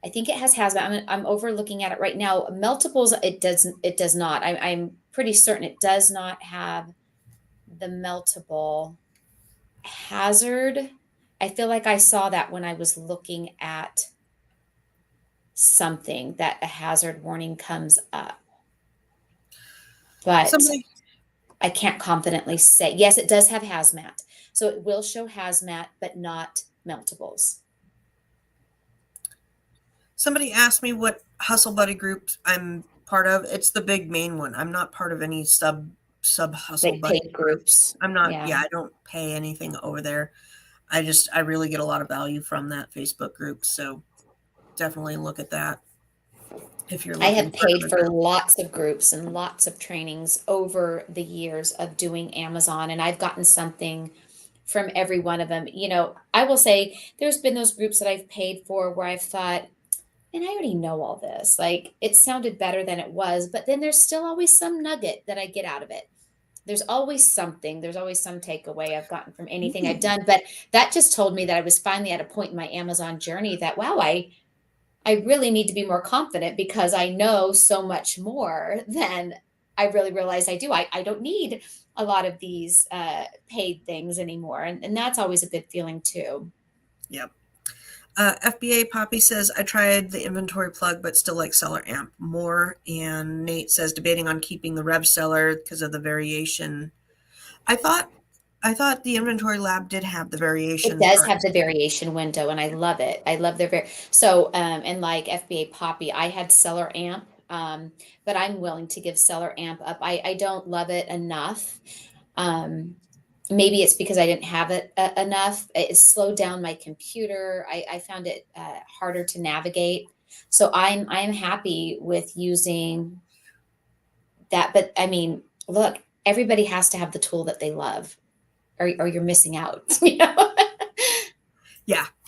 Speaker 2: I think it has hazmat. I'm overlooking at it right now. Meltables, it does not. I'm pretty certain it does not have the meltable hazard. I feel like I saw that when I was looking at something that a hazard warning comes up. But
Speaker 1: Somebody
Speaker 2: I can't confidently say. Yes, it does have hazmat. So it will show hazmat, but not meltables.
Speaker 1: somebody asked me what Hustle Buddy group I'm part of. It's the big main one. I'm not part of any sub Hustle
Speaker 2: Like
Speaker 1: Buddy
Speaker 2: paid
Speaker 1: groups.
Speaker 2: groups.
Speaker 1: I'm not,
Speaker 2: Yeah.
Speaker 1: yeah, I don't pay anything over there. I really get a lot of value from that Facebook group. So definitely look at that if you're
Speaker 2: I
Speaker 1: looking
Speaker 2: have
Speaker 1: for
Speaker 2: paid
Speaker 1: another
Speaker 2: for
Speaker 1: group.
Speaker 2: lots of groups and lots of trainings over the years of doing Amazon, and I've gotten something from every one of them. I will say there's been those groups that I've paid for where I've thought, and I already know all this. Like it sounded better than it was, but then there's still always some nugget that I get out of it. There's always something, there's always some takeaway I've gotten from anything I've done. But that just told me that I was finally at a point in my Amazon journey that, wow, I really need to be more confident because I know so much more than I really realize I do. I don't need a lot of these paid things anymore. And that's always a good feeling too.
Speaker 1: Yep. FBA Poppy says, I tried the inventory plug, but still like Seller Amp more. And Nate says, debating on keeping the Rev Seller because of the variation. I thought the Inventory Lab did have the
Speaker 2: It
Speaker 1: variation
Speaker 2: does have
Speaker 1: parts.
Speaker 2: the variation window, and I love it. I love so and like FBA Poppy, I had Seller Amp, but I'm willing to give Seller Amp up. I don't love it enough. Maybe it's because I didn't have it enough. It slowed down my computer. I found it harder to navigate. So I'm happy with using that. But I mean, look, everybody has to have the tool that they love, or you're missing out.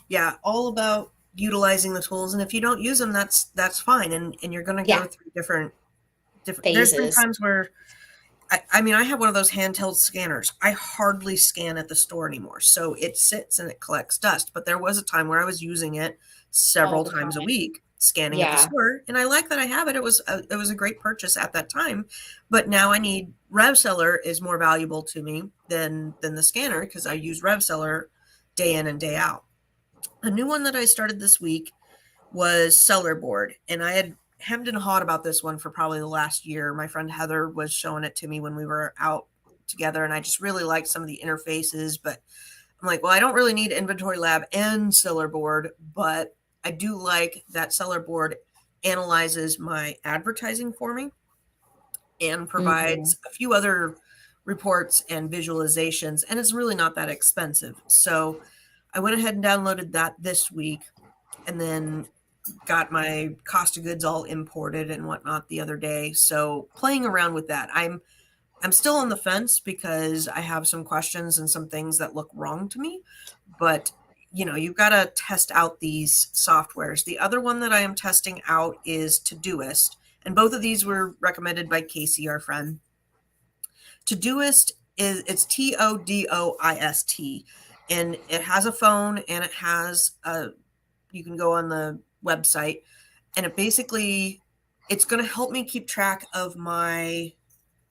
Speaker 1: Yeah, all about utilizing the tools. And if you don't use them, that's fine. And you're going to go
Speaker 2: Yeah,
Speaker 1: through different. There's been
Speaker 2: phases.
Speaker 1: times where I mean, I have one of those handheld scanners. I hardly scan at the store anymore. So it sits and it collects dust. But there was a time where I was using it
Speaker 2: All
Speaker 1: several
Speaker 2: the
Speaker 1: times a
Speaker 2: time.
Speaker 1: week, scanning at the
Speaker 2: Yeah.
Speaker 1: store. And I like that I have it. It was a great purchase at that time. But now I need RevSeller is more valuable to me than the scanner because I use RevSeller day in and day out. A new one that I started this week was Sellerboard, and I had hemmed and hawed about this one for probably the last year. My friend Heather was showing it to me when we were out together, and I just really liked some of the interfaces. But I'm like, well, I don't really need Inventory Lab and Sellerboard, but I do like that Sellerboard analyzes my advertising for me and
Speaker 2: Mhm.
Speaker 1: provides a few other reports and visualizations, and it's really not that expensive. So I went ahead and downloaded that this week, and then got my cost of goods all imported and whatnot the other day. So playing around with that, I'm still on the fence because I have some questions and some things that look wrong to me, but you've got to test out these softwares. The other one that I am testing out is Todoist, and both of these were recommended by Casey, our friend. Todoist it's Todoist, and it has a phone and it has you can go on the website, and it's going to help me keep track of my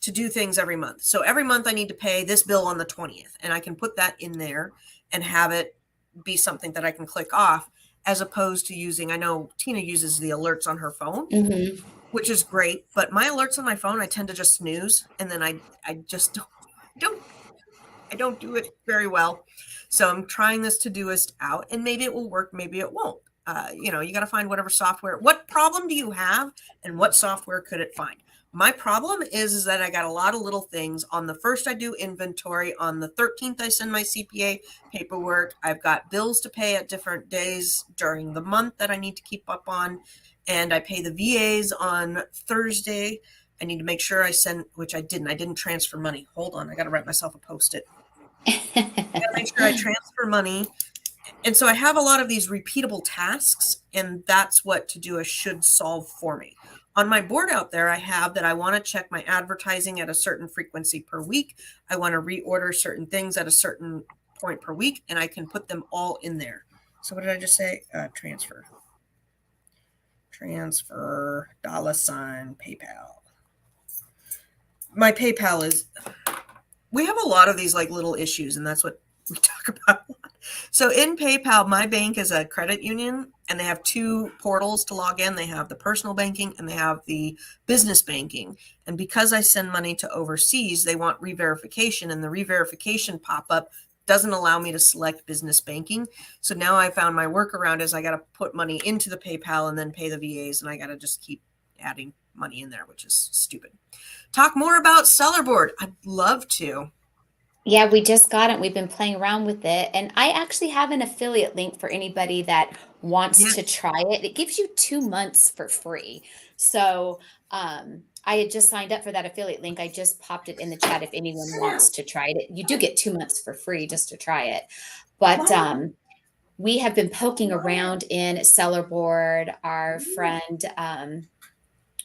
Speaker 1: to do things every month. So every month I need to pay this bill on the 20th, and I can put that in there and have it be something that I can click off, as opposed to I know Tina uses the alerts on her phone, which is great, but my alerts on my phone, I tend to just snooze, and then I just don't do it very well. So I'm trying this Todoist out, and maybe it will work, maybe it won't. You got to find whatever software. What problem do you have, and what software could it find? My problem is that I got a lot of little things. On the 1st, I do inventory. On the 13th, I send my CPA paperwork. I've got bills to pay at different days during the month that I need to keep up on. And I pay the VAs on Thursday. I need to make sure I send, which I didn't. I didn't transfer money. Hold on. I got to write myself a Post-it. I got to make sure I transfer money. And so I have a lot of these repeatable tasks, and that's what Todoist should solve for me. On my board out there, I have that I want to check my advertising at a certain frequency per week. I want to reorder certain things at a certain point per week, and I can put them all in there. So what did I just say? Transfer, $, my PayPal is, we have a lot of these like little issues, and that's what we talk about a lot. So in PayPal, my bank is a credit union, and they have 2 portals to log in. They have the personal banking and they have the business banking. And because I send money to overseas, they want re-verification, and the re-verification pop-up doesn't allow me to select business banking. So now I found my workaround is I got to put money into the PayPal and then pay the VAs, and I got to just keep adding money in there, which is stupid. Talk more about Sellerboard. I'd love to.
Speaker 2: Yeah, we just got it. We've been playing around with it. And I actually have an affiliate link for anybody that wants to try it. It gives you 2 months for free. So I had just signed up for that affiliate link. I just popped it in the chat if anyone wants to try it. You do get 2 months for free just to try it. But we have been poking around in Sellerboard. Our friend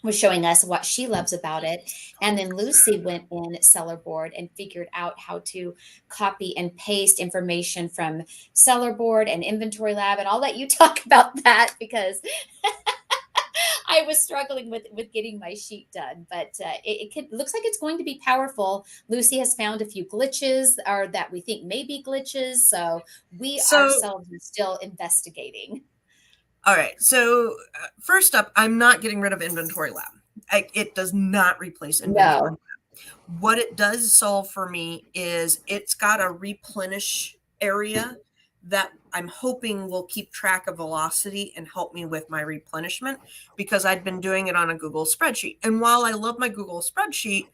Speaker 2: was showing us what she loves about it. And then Lucy went in Sellerboard and figured out how to copy and paste information from Sellerboard and Inventory Lab. And I'll let you talk about that because I was struggling with getting my sheet done. But it looks like it's going to be powerful. Lucy has found a few glitches or that we think may be glitches. So we ourselves are still investigating.
Speaker 1: All right. So first up, I'm not getting rid of Inventory Lab. It does not replace Inventory Lab. What it does solve for me is it's got a replenish area that I'm hoping will keep track of velocity and help me with my replenishment, because I'd been doing it on a Google spreadsheet. And while I love my Google spreadsheet,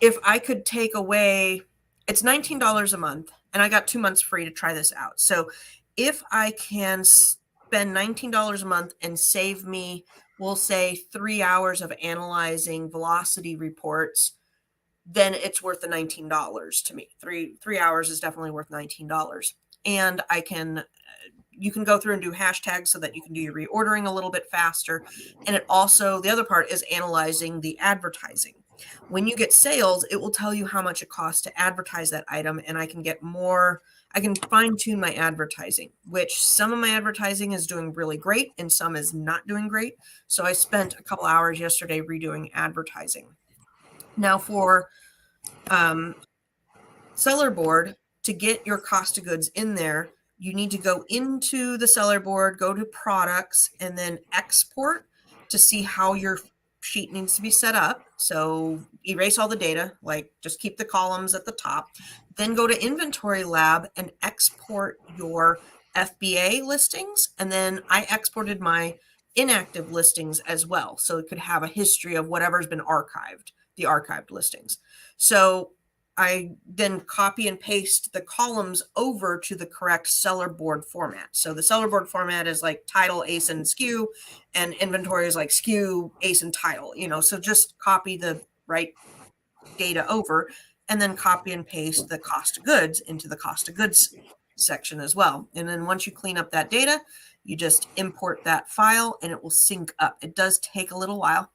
Speaker 1: if I could take away, it's $19 a month, and I got 2 months free to try this out. So if I can spend $19 a month and save me, we'll say 3 hours of analyzing velocity reports, then it's worth the $19 to me. Three hours is definitely worth $19. And you can go through and do hashtags so that you can do your reordering a little bit faster. And it also, the other part is analyzing the advertising. When you get sales, it will tell you how much it costs to advertise that item, and I can get more. I can fine tune my advertising, which some of my advertising is doing really great and some is not doing great. So I spent a couple hours yesterday redoing advertising. Now for Sellerboard, to get your cost of goods in there, you need to go into the Sellerboard, go to products, and then export to see how your sheet needs to be set up. So erase all the data, like just keep the columns at the top. Then go to Inventory Lab and export your FBA listings. And then I exported my inactive listings as well, so it could have a history of whatever's been archived, the archived listings. So I then copy and paste the columns over to the correct Sellerboard format. So the Sellerboard format is like title, ACE, and SKU, and inventory is like SKU, ACE, and title. So just copy the right data over, and then copy and paste the cost of goods into the cost of goods section as well. And then once you clean up that data, you just import that file and it will sync up. It does take a little while.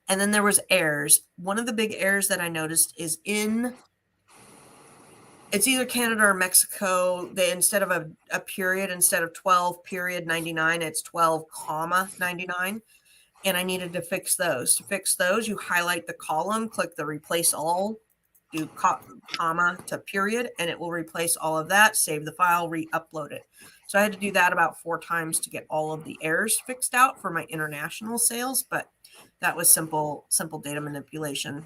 Speaker 1: And then there was errors. One of the big errors that I noticed is it's either Canada or Mexico. They, instead of a period, instead of 12 period 99, it's 12 comma 99. And I needed to fix those. To fix those, you highlight the column, click the replace all, do comma to period, and it will replace all of that, save the file, re-upload it. So I had to do that about 4 times to get all of the errors fixed out for my international sales, but that was simple data manipulation.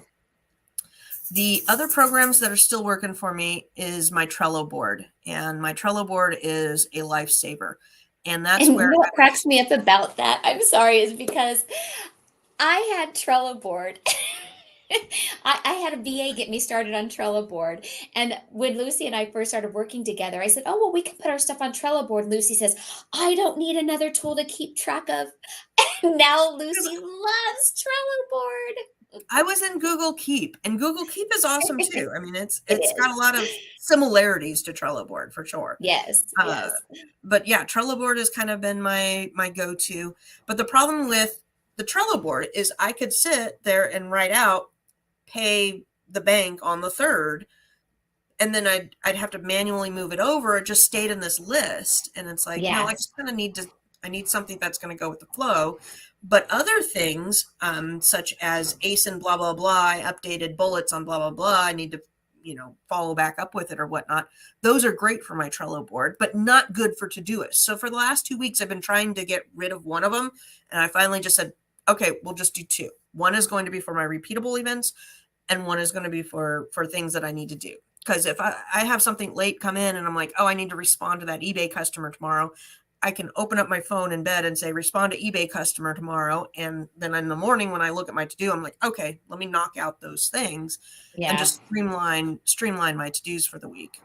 Speaker 1: The other programs that are still working for me is my Trello board, and my Trello board is a lifesaver. And that's
Speaker 2: And
Speaker 1: where
Speaker 2: what cracks me up about that, I'm sorry, is because I had Trello board. I had a VA get me started on Trello board. And when Lucy and I first started working together, I said, oh, well, we can put our stuff on Trello board. Lucy says, I don't need another tool to keep track of. And now Lucy loves Trello board.
Speaker 1: I was in Google Keep, and Google Keep is awesome too. I mean, it's
Speaker 2: It
Speaker 1: got a
Speaker 2: is.
Speaker 1: lot of similarities to Trello board for sure.
Speaker 2: Yes, yes.
Speaker 1: But yeah, Trello board has kind of been my go-to. But the problem with the Trello board is I could sit there and write out, pay the bank on the 3rd, and then I'd have to manually move it over. It just stayed in this list, and it's like, no, I
Speaker 2: Yes.
Speaker 1: just kind of I need something that's going to go with the flow. But other things, such as ACE and blah, blah, blah, I updated bullets on blah, blah, blah, I need to, follow back up with it or whatnot. Those are great for my Trello board, but not good for Todoist. So for the last 2 weeks, I've been trying to get rid of one of them. And I finally just said, okay, we'll just do 2. One is going to be for my repeatable events, and one is going to be for things that I need to do. Because if I have something late come in and I'm like, oh, I need to respond to that eBay customer tomorrow, I can open up my phone in bed and say, respond to eBay customer tomorrow. And then in the morning when I look at my to-do, I'm like, okay, let me knock out those things and just streamline my to-dos for the week.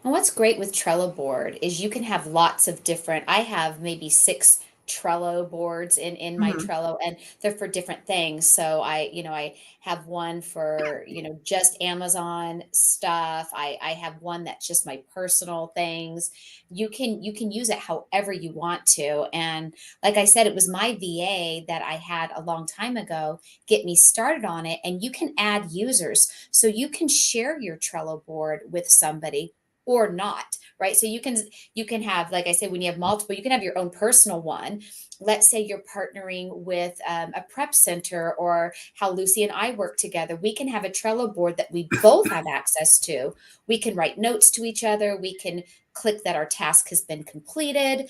Speaker 2: And what's great with Trello board is you can have lots of different, I have maybe 6 Trello boards in my
Speaker 1: Mhm.
Speaker 2: Trello, and they're for different things. So I have one for, just Amazon stuff. I have one that's just my personal things. You can use it however you want to. And like I said, it was my VA that I had a long time ago get me started on it. And you can add users. So you can share your Trello board with somebody or not, right? So you can have, like I said, when you have multiple, you can have your own personal one. Let's say you're partnering with a prep center, or how Lucy and I work together. We can have a Trello board that we both have access to. We can write notes to each other. We can click that our task has been completed.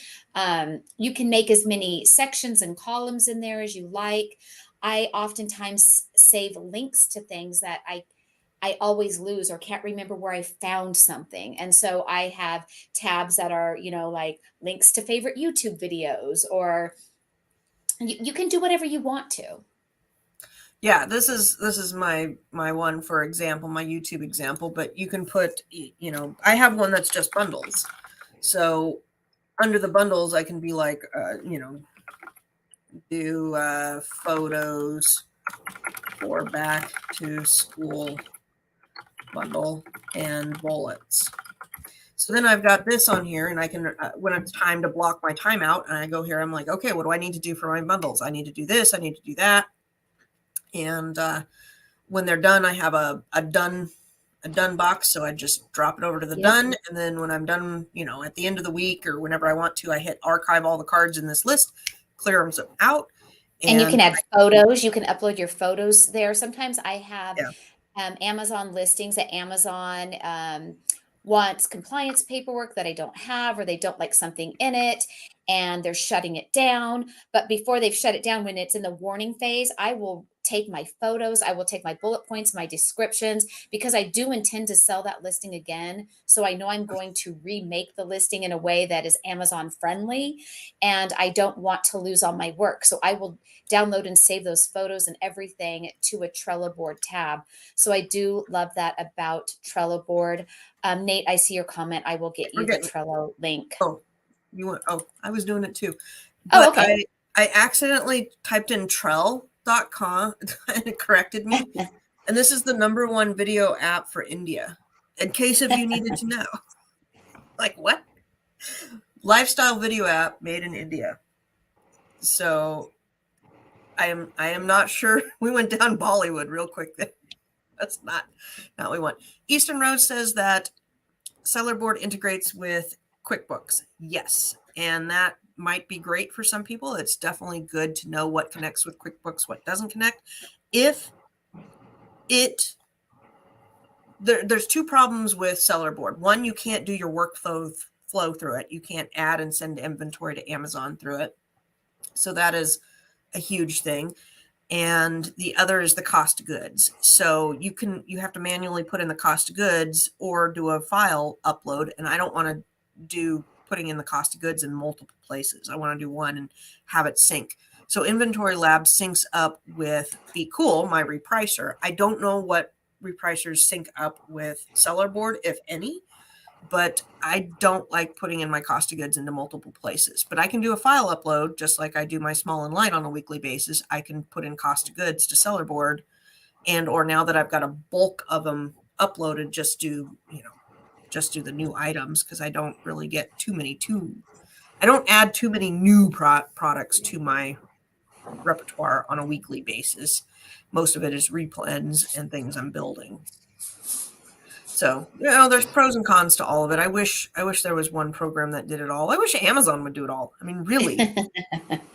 Speaker 2: You can make as many sections and columns in there as you like. I oftentimes save links to things that I always lose or can't remember where I found something. And so I have tabs that are, like links to favorite YouTube videos, or you can do whatever you want to.
Speaker 1: Yeah, this is my one, for example, my YouTube example, but you can put, I have one that's just bundles. So under the bundles, I can be like, do photos for back to school bundle and bullets. So then I've got this on here, and I can, when it's time to block my timeout, and I go here, I'm like, okay, what do I need to do for my bundles? I need to do this, I need to do that. And when they're done, I have a done box. So I just drop it over to the
Speaker 2: Yep.
Speaker 1: done. And then when I'm done, at the end of the week or whenever I want to, I hit archive all the cards in this list, clear them out.
Speaker 2: And you can add photos. You can upload your photos there. Sometimes I have
Speaker 1: Yeah.
Speaker 2: Amazon listings that Amazon wants compliance paperwork that I don't have, or they don't like something in it and they're shutting it down. But before they've shut it down, when it's in the warning phase, I will take my photos, I will take my bullet points, my descriptions, because I do intend to sell that listing again. So I know I'm going to remake the listing in a way that is Amazon friendly, and I don't want to lose all my work. So I will download and save those photos and everything to a Trello board tab. So I do love that about Trello board. Nate, I see your comment. I will get you the Trello link.
Speaker 1: Oh, I was doing it too.
Speaker 2: Oh,
Speaker 1: But
Speaker 2: okay.
Speaker 1: I accidentally typed in trell.com and it corrected me. And this is the #1 video app for India, in case if you needed to know. Like, what? Lifestyle video app made in India. So I am not sure. We went down Bollywood real quick there. That's not what we want. Eastern Road says that Sellerboard integrates with QuickBooks. Yes. And that might be great for some people. It's definitely good to know what connects with QuickBooks, what doesn't connect. If it there's two problems with Sellerboard. One, you can't do your workflow through it. You can't add and send inventory to Amazon through it. So that is a huge thing. And the other is the cost of goods. So you have to manually put in the cost of goods or do a file upload. And I don't want to do putting in the cost of goods in multiple places. I want to do one and have it sync. So Inventory Lab syncs up with Be Cool, my repricer. I don't know what repricers sync up with Sellerboard, if any, but I don't like putting in my cost of goods into multiple places. But I can do a file upload just like I do my small and light on a weekly basis. I can put in cost of goods to Sellerboard, and or now that I've got a bulk of them uploaded, just do the new items, because I don't really get I don't add too many new products to my repertoire on a weekly basis. Most of it is replens and things I'm building. So, there's pros and cons to all of it. I wish there was one program that did it all. I wish Amazon would do it all. I mean, really,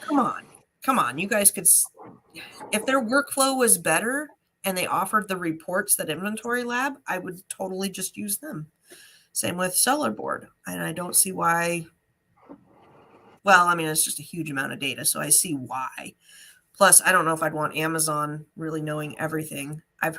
Speaker 1: come on. You guys could, if their workflow was better and they offered the reports that Inventory Lab, I would totally just use them. Same with Sellerboard. And I don't see why. Well, I mean, it's just a huge amount of data, so I see why. Plus, I don't know if I'd want Amazon really knowing everything. I have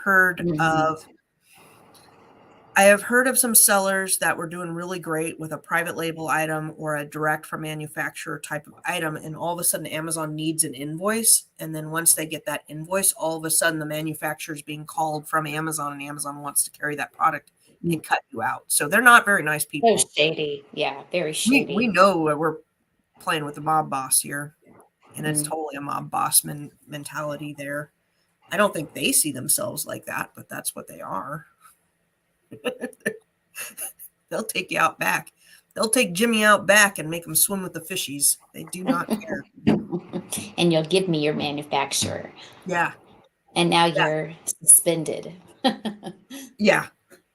Speaker 1: heard of some sellers that were doing really great with a private label item or a direct from manufacturer type of item, and all of a sudden Amazon needs an invoice. And then once they get that invoice, all of a sudden the manufacturer is being called from Amazon, and Amazon wants to carry that product and cut you out. So they're not very nice people.
Speaker 2: So shady. Yeah, very
Speaker 1: We
Speaker 2: shady.
Speaker 1: know we're playing with the mob boss here, and it's totally a mob boss mentality there. I don't think they see themselves like that, but that's what they are. They'll take you out back. They'll take Jimmy out back and make him swim with the fishies. They do not care.
Speaker 2: And you'll give me your manufacturer.
Speaker 1: Yeah.
Speaker 2: And now you're suspended.
Speaker 1: Yeah.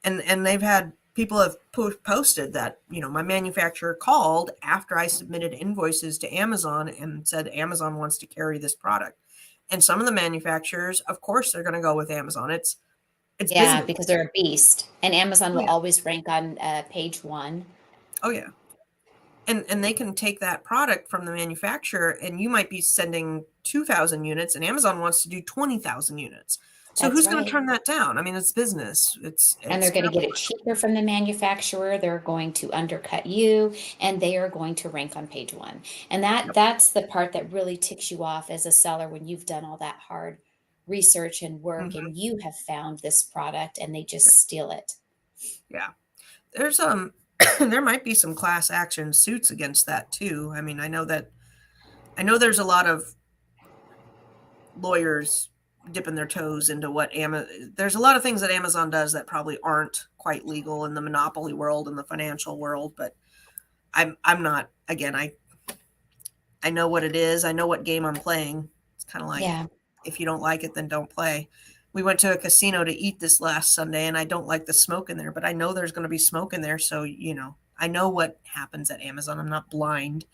Speaker 1: And they've had people have posted that, my manufacturer called after I submitted invoices to Amazon and said Amazon wants to carry this product. And some of the manufacturers, of course, they're going to go with Amazon. It's
Speaker 2: Yeah,
Speaker 1: business.
Speaker 2: because they're a beast. And Amazon
Speaker 1: Oh,
Speaker 2: will
Speaker 1: yeah.
Speaker 2: always rank on page 1.
Speaker 1: Oh, yeah. And they can take that product from the manufacturer, and you might be sending 2,000 units, and Amazon wants to do 20,000 units. So
Speaker 2: That's
Speaker 1: who's going to
Speaker 2: right.
Speaker 1: turn that down? I mean, it's business.
Speaker 2: And they're going to get it cheaper from the manufacturer. They're going to undercut you, and they are going to rank on page 1. And that's the part that really ticks you off as a seller when you've done all that hard research and work
Speaker 1: Mhm.
Speaker 2: and you have found this product and they just steal it.
Speaker 1: Yeah. There's there might be some class action suits against that too. I mean, I know there's a lot of lawyers dipping their toes into there's a lot of things that Amazon does that probably aren't quite legal in the monopoly world and the financial world, but I'm not, again, I know what it is. I know what game I'm playing. It's kind of like,
Speaker 2: Yeah.
Speaker 1: if you don't like it, then don't play. We went to a casino to eat this last Sunday, and I don't like the smoke in there, but I know there's going to be smoke in there. So, I know what happens at Amazon. I'm not blind.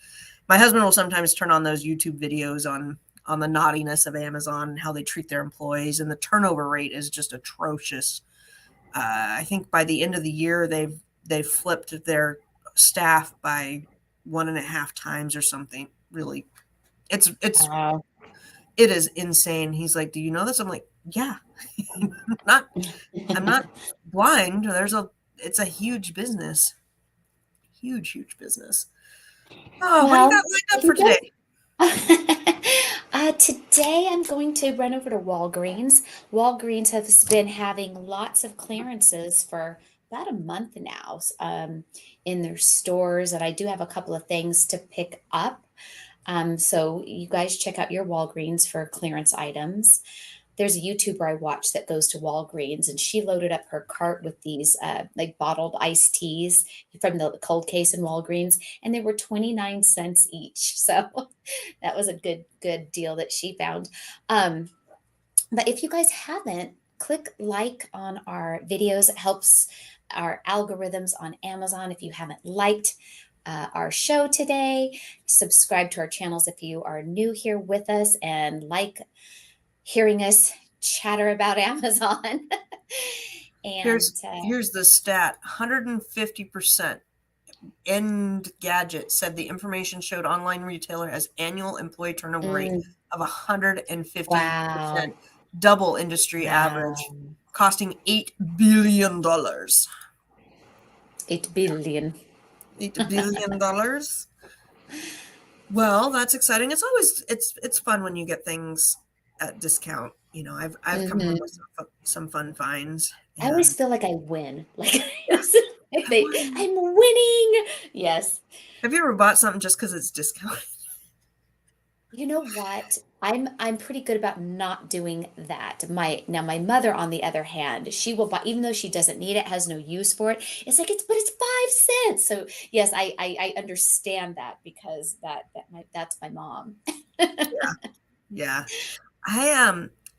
Speaker 1: My husband will sometimes turn on those YouTube videos on the naughtiness of Amazon and how they treat their employees, and the turnover rate is just atrocious. I think by the end of the year, they've flipped their staff by 1.5 times or something. Really, it's
Speaker 2: Wow.
Speaker 1: it is insane. He's like, "Do you know this?" I'm like, "Yeah." not I'm not blind. It's a huge business. Huge business. Oh, what do you
Speaker 2: Well,
Speaker 1: got lined up for today?
Speaker 2: today I'm going to run over to Walgreens. Walgreens has been having lots of clearances for about a month now in their stores, and I do have a couple of things to pick up. So you guys check out your Walgreens for clearance items. there's a YouTuber I watch that goes to Walgreens, and she loaded up her cart with these like bottled iced teas from the cold case in Walgreens, and they were 29 cents each. So that was a good deal that she found. But if you guys haven't, click like on our videos. It helps our algorithms on Amazon. If you haven't liked our show today, subscribe to our channels if you are new here with us and like hearing us chatter about Amazon. And
Speaker 1: Here's the stat: 150%. Engadget said the information showed online retailer has annual employee turnover rate of 150%,
Speaker 2: wow.
Speaker 1: double industry average,
Speaker 2: Wow.
Speaker 1: costing $8 billion.
Speaker 2: 8 billion.
Speaker 1: $8 billion. Well, that's exciting. It's always it's fun when you get things at discount. You know, I've come home with some fun finds.
Speaker 2: I always
Speaker 1: And
Speaker 2: feel like I win. Like
Speaker 1: won.
Speaker 2: I'm winning. Yes.
Speaker 1: Have you ever bought something just because it's discounted?
Speaker 2: You know what? I'm pretty good about not doing that. My mother, on the other hand, she will buy even though she doesn't need it, has no use for it. It's like it's 5 cents. So yes, I understand that because that's my mom.
Speaker 1: Yeah. Yeah.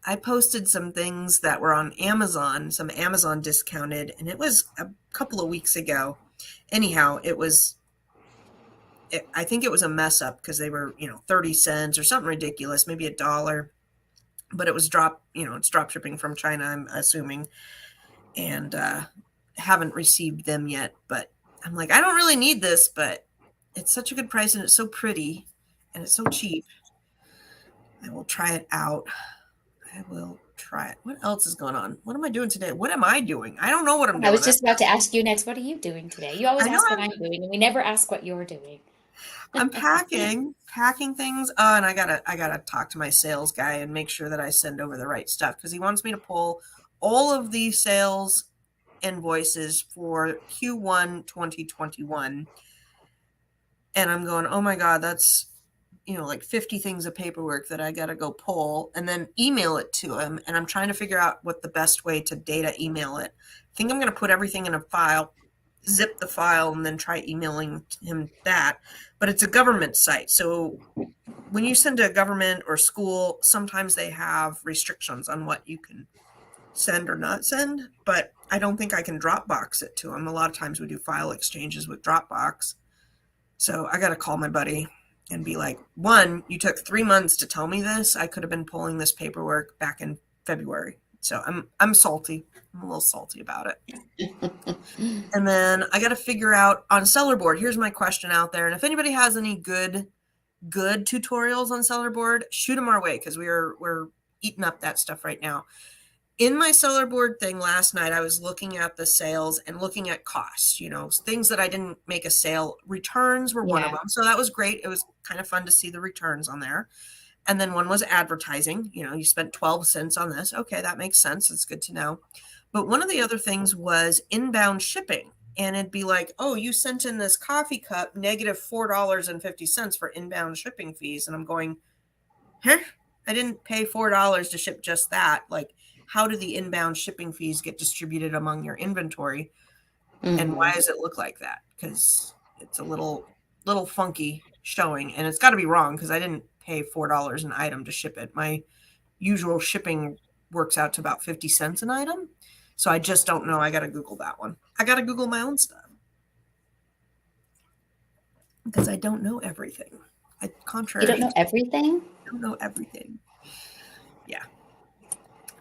Speaker 1: I posted some things that were on Amazon, some Amazon discounted, and it was a couple of weeks ago. Anyhow, I think it was a mess up because they were, 30 cents or something ridiculous, maybe $1, but it was it's drop shipping from China, I'm assuming, and haven't received them yet. But I'm like, I don't really need this, but it's such a good price and it's so pretty and it's so cheap. I will try it out. I will try it. What else is going on? What am I doing today? What am I doing? I don't know what I'm
Speaker 2: I
Speaker 1: doing.
Speaker 2: was just about to ask you next, what are you doing today? You always
Speaker 1: I know
Speaker 2: ask what I'm doing, and we never ask what you're doing.
Speaker 1: I'm packing things. Oh, and I gotta talk to my sales guy and make sure that I send over the right stuff because he wants me to pull all of the sales invoices for Q1 2021. And I'm going, oh my God, that's like 50 things of paperwork that I gotta go pull and then email it to him. And I'm trying to figure out what the best way to data email it. I think I'm gonna put everything in a file, zip the file, and then try emailing him that. But it's a government site. So when you send to a government or school, sometimes they have restrictions on what you can send or not send. But I don't think I can Dropbox it to them. A lot of times we do file exchanges with Dropbox. So I got to call my buddy and be like, one, you took 3 months to tell me this. I could have been pulling this paperwork back in February. So I'm salty. I'm a little salty about it. And then I got to figure out on Sellerboard. Here's my question out there. And if anybody has any good tutorials on Sellerboard, shoot them our way because we're eating up that stuff right now. In my Sellerboard thing last night, I was looking at the sales and looking at costs, things that I didn't make a sale. Returns were one of them. So that was great. It was kind of fun to see the returns on there. And then one was advertising. You spent 12 cents on this. Okay, that makes sense. It's good to know. But one of the other things was inbound shipping. And it'd be like, oh, you sent in this coffee cup, negative $4.50 for inbound shipping fees. And I'm going, huh? I didn't pay $4 to ship just that. Like, how do the inbound shipping fees get distributed among your inventory? And why does it look like that? Because it's a little funky showing, and it's got to be wrong because I didn't pay $4 an item to ship it. My usual shipping works out to about 50 cents an item. So I just don't know. I got to Google that one. I got to Google my own stuff because I don't know everything.
Speaker 2: You don't know everything?
Speaker 1: I don't know everything. Yeah.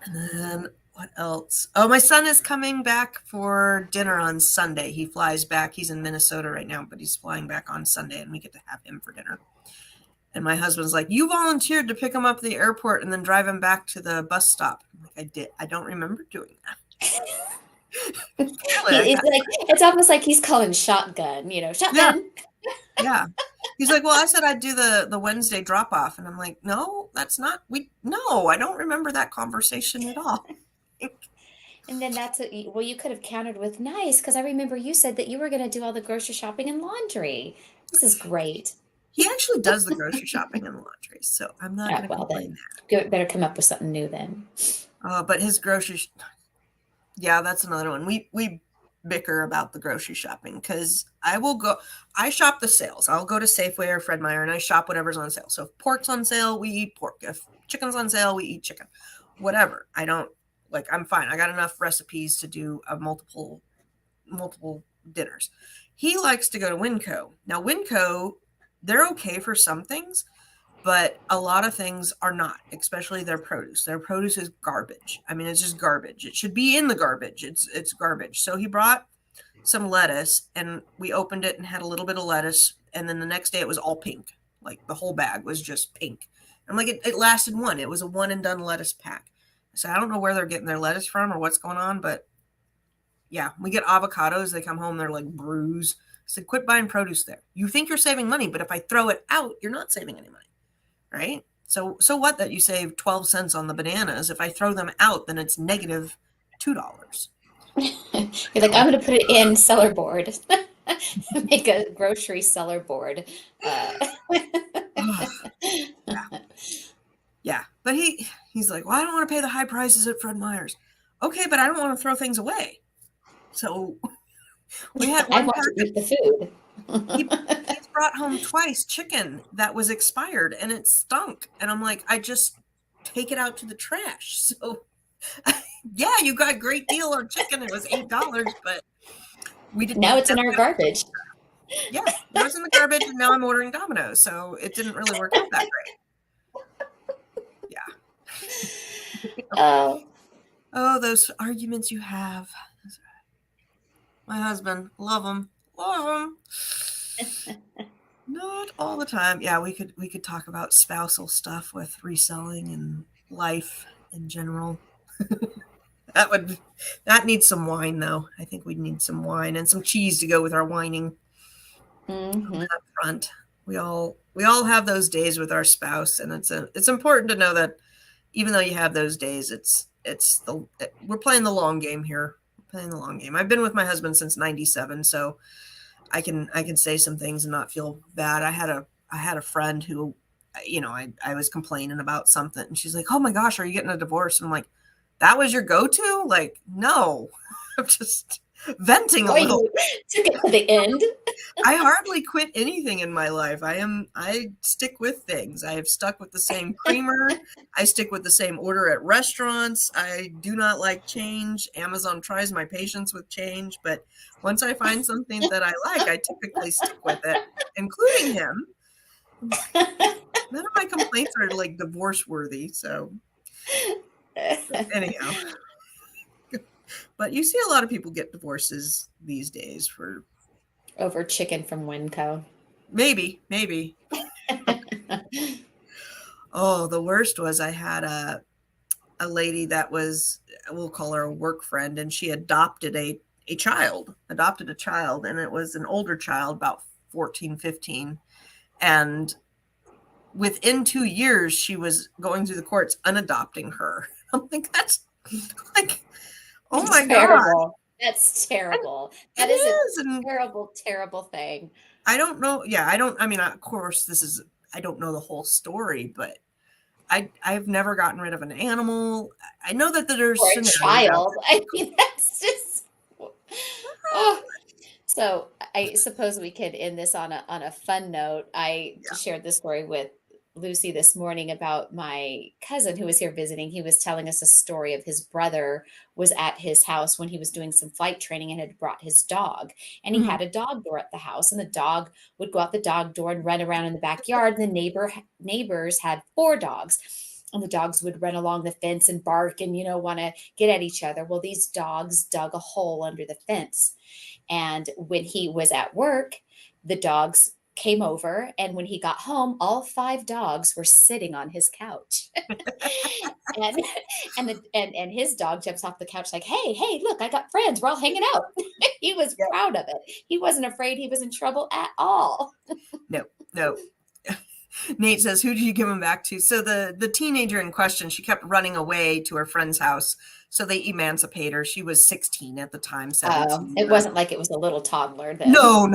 Speaker 1: And then what else? Oh, my son is coming back for dinner on Sunday. He flies back. He's in Minnesota right now, but he's flying back on Sunday, and we get to have him for dinner. And my husband's like, you volunteered to pick him up at the airport and then drive him back to the bus stop. I'm like, I did. I don't remember doing that.
Speaker 2: It's almost like he's calling shotgun, shotgun.
Speaker 1: Yeah. He's like, well, I said I'd do the Wednesday drop off. And I'm like, no, that's not, no, I don't remember that conversation at all.
Speaker 2: And then you could have countered with nice, because I remember you said that you were going to do all the grocery shopping and laundry. This is great.
Speaker 1: He actually does the grocery shopping and the laundry, so I'm not going to
Speaker 2: Well,
Speaker 1: complain
Speaker 2: then better come up with something new then.
Speaker 1: there. But his yeah, that's another one. We bicker about the grocery shopping because I shop the sales. I'll go to Safeway or Fred Meyer and I shop whatever's on sale. So if pork's on sale, we eat pork. If chicken's on sale, we eat chicken. Whatever. I'm fine. I got enough recipes to do a multiple dinners. He likes to go to Winco. Now Winco, they're okay for some things, but a lot of things are not, especially their produce. Their produce is garbage. I mean, it's just garbage. It should be in the garbage. It's garbage. So he brought some lettuce and we opened it and had a little bit of lettuce. And then the next day it was all pink. Like the whole bag was just pink. I'm like, it lasted one. It was a one and done lettuce pack. So I don't know where they're getting their lettuce from or what's going on, but yeah, we get avocados. They come home, they're like bruised. I said, quit buying produce there. You think you're saving money, but if I throw it out, you're not saving any money. Right? So what that you save 12 cents on the bananas? If I throw them out, then it's negative $2.
Speaker 2: You're like, I'm going to put it in Sellerboard. Make a grocery Sellerboard.
Speaker 1: Yeah. But he's like, well, I don't want to pay the high prices at Fred Meyer's. Okay, but I don't want to throw things away. So we had one
Speaker 2: I want to eat the food.
Speaker 1: He's brought home twice chicken that was expired and it stunk. And I'm like, I just take it out to the trash. So yeah, you got a great deal on chicken. It was $8, but we didn't.
Speaker 2: Now it's in our garbage.
Speaker 1: Yeah, now it's in the garbage and now I'm ordering Domino's. So it didn't really work out that great. Yeah. Oh, those arguments you have. My husband, love him. Not all the time. Yeah, we could talk about spousal stuff with reselling and life in general. That needs some wine though. I think we'd need some wine and some cheese to go with our whining.
Speaker 2: Mm-hmm.
Speaker 1: Up front. We all have those days with our spouse, and it's important to know that even though you have those days, we're playing the long game here. We're playing the long game. I've been with my husband since '97, so I can say some things and not feel bad. I had a friend who, I was complaining about something and she's like, oh my gosh, are you getting a divorce? And I'm like, that was your go-to? Like, no, I'm just venting a little.
Speaker 2: Took it to the end.
Speaker 1: I hardly quit anything in my life. I stick with things. I have stuck with the same creamer. I stick with the same order at restaurants. I do not like change. Amazon tries my patience with change, but once I find something that I like, I typically stick with it, including him. None of my complaints are like divorce worthy. So anyhow, but you see a lot of people get divorces these days for
Speaker 2: over chicken from Winco.
Speaker 1: Maybe. Oh, the worst was I had a lady that was, we'll call her a work friend, and she adopted a child, and it was an older child, about 14, 15. And within 2 years, she was going through the courts unadopting her. I'm like, that's like, oh my God.
Speaker 2: That's terrible. That is a terrible, terrible thing.
Speaker 1: I don't know. Yeah, I mean, of course, I don't know the whole story, but I've never gotten rid of an animal. I know that there's
Speaker 2: a child. I mean, that's just. Oh. So I suppose we could end this on a fun note. I shared this story with Lucy this morning about my cousin who was here visiting. He was telling us a story of his brother was at his house when he was doing some flight training and had brought his dog, and he had a dog door at the house, and the dog would go out the dog door and run around in the backyard. And the neighbors had 4 dogs, and the dogs would run along the fence and bark and, want to get at each other. Well, these dogs dug a hole under the fence. And when he was at work, the dogs came over, and when he got home, all 5 dogs were sitting on his couch. and his dog jumps off the couch like, hey, look, I got friends. We're all hanging out. He was proud of it. He wasn't afraid he was in trouble at all.
Speaker 1: No. Nate says, who did you give him back to? So the teenager in question, she kept running away to her friend's house. So they emancipate her. She was 16 at the time, 17.
Speaker 2: It wasn't like it was a little toddler then.
Speaker 1: No.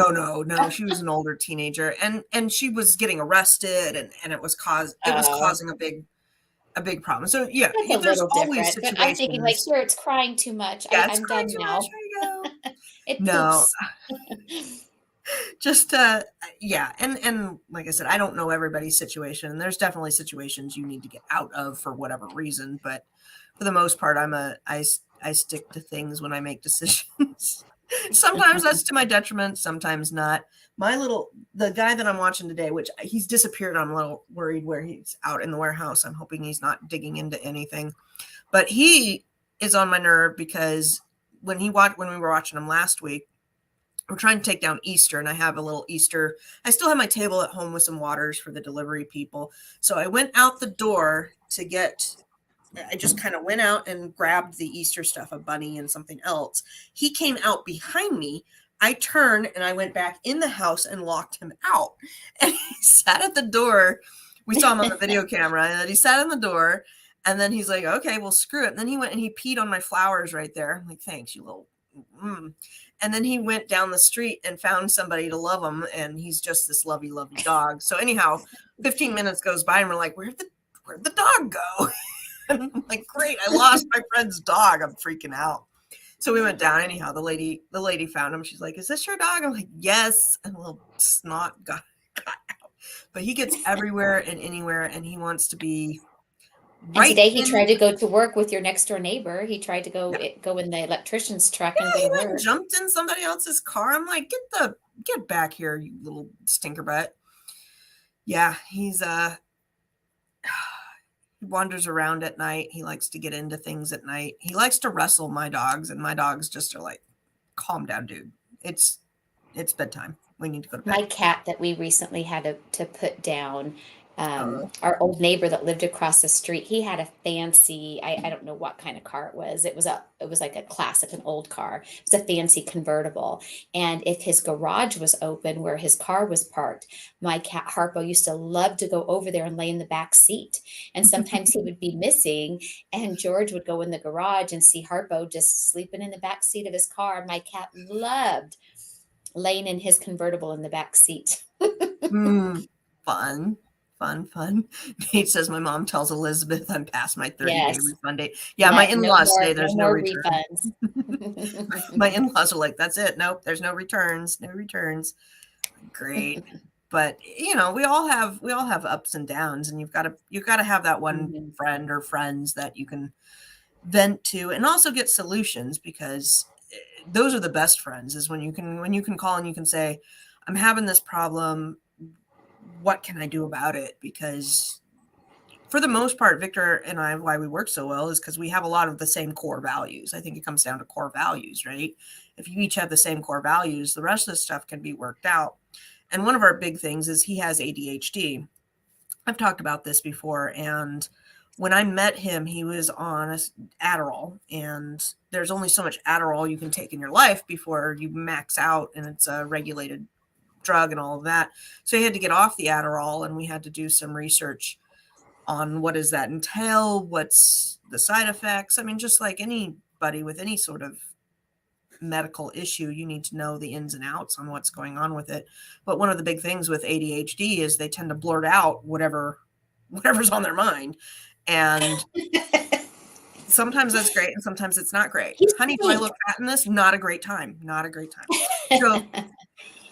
Speaker 1: She was an older teenager, and she was getting arrested, and it was causing a big problem. So yeah,
Speaker 2: That's a
Speaker 1: there's
Speaker 2: little
Speaker 1: always
Speaker 2: different, but I'm thinking like,
Speaker 1: situations.
Speaker 2: here it's crying too much.
Speaker 1: Yeah, it's
Speaker 2: I'm
Speaker 1: crying
Speaker 2: done
Speaker 1: too much.
Speaker 2: now.
Speaker 1: Here you go.
Speaker 2: It
Speaker 1: No,
Speaker 2: poops.
Speaker 1: just yeah, and like I said, I don't know everybody's situation, and there's definitely situations you need to get out of for whatever reason, but for the most part, I stick to things when I make decisions. Sometimes that's to my detriment, sometimes not. The guy that I'm watching today, which he's disappeared, I'm a little worried where he's out in the warehouse. I'm hoping he's not digging into anything, but he is on my nerve because when we were watching him last week, we're trying to take down Easter, and I have a little Easter. I still have my table at home with some waters for the delivery people. So I went out the door I just kind of went out and grabbed the Easter stuff, a bunny and something else. He came out behind me. I turned and I went back in the house and locked him out. And he sat at the door. We saw him on the video camera, and then he sat in the door, and then he's like, okay, well, screw it. And then he went and he peed on my flowers right there. I'm like, thanks, you little. And then he went down the street and found somebody to love him, and he's just this lovey dog. So anyhow, 15 minutes goes by, and we're like, where'd the dog go? And I'm like, great, I lost my friend's dog. I'm freaking out. So we went down. Anyhow, the lady found him. She's like, is this your dog? I'm like, yes. And a little snot got out. But he gets everywhere and anywhere, and he wants to be right.
Speaker 2: And today he tried to go to work with your next door neighbor. He tried to go in the electrician's truck and go to work.
Speaker 1: He jumped in somebody else's car. I'm like, get back here, you little stinker butt. Yeah, he's he wanders around at night. He likes to get into things at night. He likes to wrestle my dogs, and my dogs just are like, calm down, dude. It's bedtime. We need to go to bed.
Speaker 2: My cat that we recently had to put down, our old neighbor that lived across the street, he had a fancy, I don't know what kind of car it was. It was like a classic, an old car. It was a fancy convertible. And if his garage was open where his car was parked, my cat Harpo used to love to go over there and lay in the back seat. And sometimes he would be missing, and George would go in the garage and see Harpo just sleeping in the back seat of his car. My cat loved laying in his convertible in the back seat.
Speaker 1: Fun. Nate says my mom tells Elizabeth I'm past my 30-day refund date. Yeah, my in-laws say there's no refunds. My in-laws are like, that's it. Nope, there's no returns. Great. But we all have ups and downs, and you've got to have that one friend or friends that you can vent to and also get solutions, because those are the best friends, is when you can call and you can say, I'm having this problem. What can I do about it? Because for the most part, Victor and I, why we work so well is because we have a lot of the same core values. I think it comes down to core values, right? If you each have the same core values, the rest of the stuff can be worked out. And one of our big things is he has ADHD. I've talked about this before. And when I met him, he was on Adderall, and there's only so much Adderall you can take in your life before you max out, and it's a regulated drug and all of that. So he had to get off the Adderall, and we had to do some research on what does that entail, what's the side effects. I mean, just like anybody with any sort of medical issue, you need to know the ins and outs on what's going on with it. But one of the big things with ADHD is they tend to blurt out whatever's on their mind, and sometimes that's great and sometimes it's not great. Honey, do I look fat in this? Not a great time. So